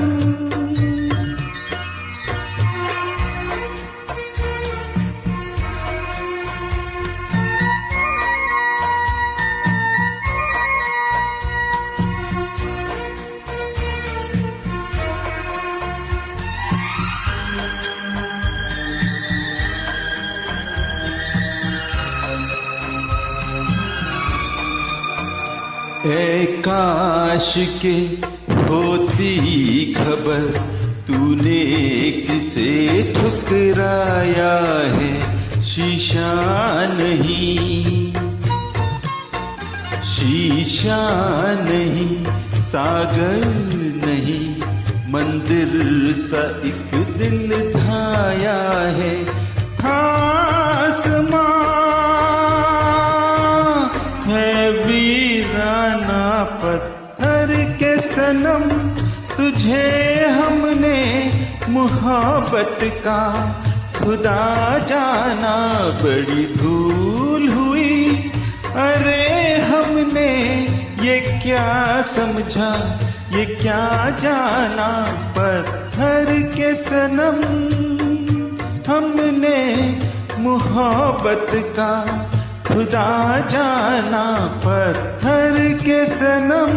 ऐ काश के होती खबर तूने किसे ठुकराया है शीशा नहीं सागर नहीं मंदिर सा एक दिल धाया है आसमां है वीराना पत्थर के सनम तुझे हमने मोहब्बत का खुदा जाना बड़ी भूल हुई अरे हमने ये क्या समझा ये क्या जाना पत्थर के सनम हमने मोहब्बत का खुदा जाना पत्थर के सनम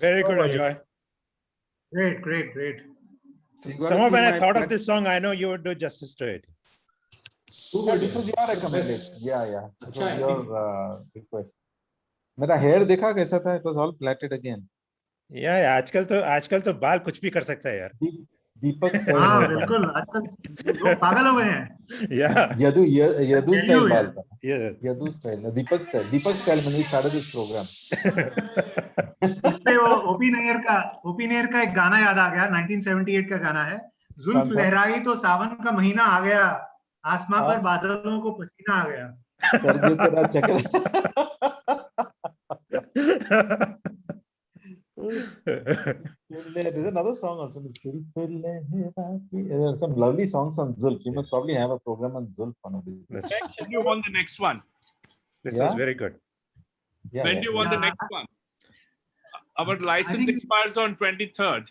Very good, Ajoy. Great. Somehow when I thought of this song, I know you would do justice to it. This was your recommendation. Yeah. It अच्छा was है। your request. मेरा hair देखा कैसा था? It was all plaited again. Yeah, आजकल तो बाल कुछ भी कर सकता है यार. दीपक स्टाइल. हाँ बिल्कुल आजकल लोग पागल हो गए हैं. Yeah. यदु स्टाइल बाल था. Yeah. Yadu style. Deepak style when we started this program. इसपे वो ओपी नैयर का एक गाना याद आ गया. 1978 का गाना है. जुल्फ लहराई तो सावन का महीना आ गया. आसमां पर बादलों को पसीना आ गया. सर ये तेरा चक्कर. There's another song also. There's some lovely songs on Zulf. You must probably have a program on Zulf one of these. When do you want the next one? This is very good. Yeah, When do you want the next one? Our license expires on 23rd.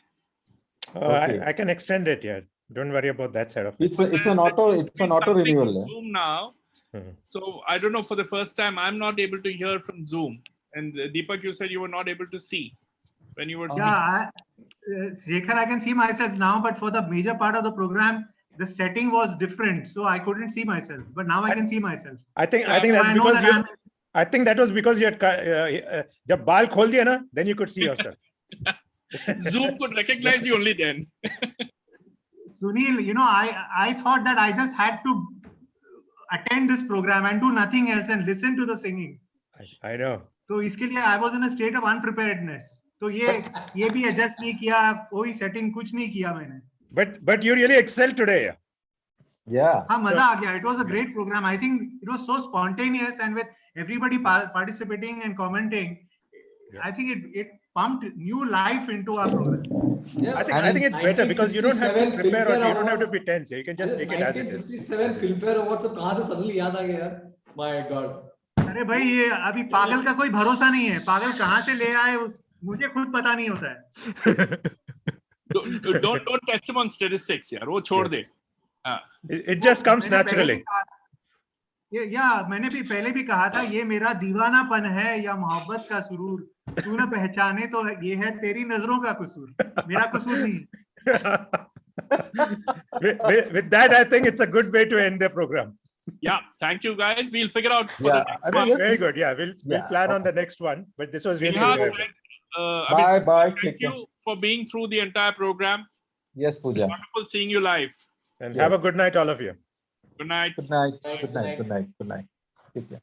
Okay. I can extend it. Yeah, don't worry about that side of it. It's an auto renewal. Zoom now. So I don't know. For the first time, I'm not able to hear from Zoom. And Deepak, you said you were not able to see when you were. Shekhar, I can see myself now, but for the major part of the program, the setting was different, so I couldn't see myself. But now I can see myself. I think that's because you. I think that was because you had. जब बाल खोल दिया ना, then you could see yourself. Zoom could recognize you only then. Sunil, I thought that I just had to attend this program and do nothing else and listen to the singing. I know. तो इसके लिए I was in a state of unpreparedness. तो ये भी adjust नहीं किया, कोई setting कुछ नहीं किया मैंने. But you really excelled today. Yeah. हाँ मजा आ गया. It was a great program. I think it was so spontaneous and with everybody participating and commenting, I think it pumped new life into our program. Yeah, I think it's better because you don't have to prepare or you don't have to be tense. You can just take it as it is. 1967 Filmfare Awards सब कहाँ से suddenly याद आ गया यार? My God. अरे भाई ये अभी पागल का कोई भरोसा नहीं है. पागल कहाँ से ले आए मुझे खुद पता नहीं होता है. Don't test him on statistics यार. वो छोड़ दे. It just comes naturally. मैंने भी पहले भी कहा था ये मेरा दीवानापन है या मोहब्बत का सुरूर. तू न पहचाने तो ये है तेरी नजरों का कसूर. मेरा कसूर नहीं. With that, I think it's a good way to end the program. Yeah, thank you guys. We'll figure out. Very good. Yeah, we'll plan on the next one. But this was really good. Bye. Thank you for being through the entire program. Yes, Pooja. Wonderful seeing you live. And have a good night, all of you. Good night. Good night. ठीक है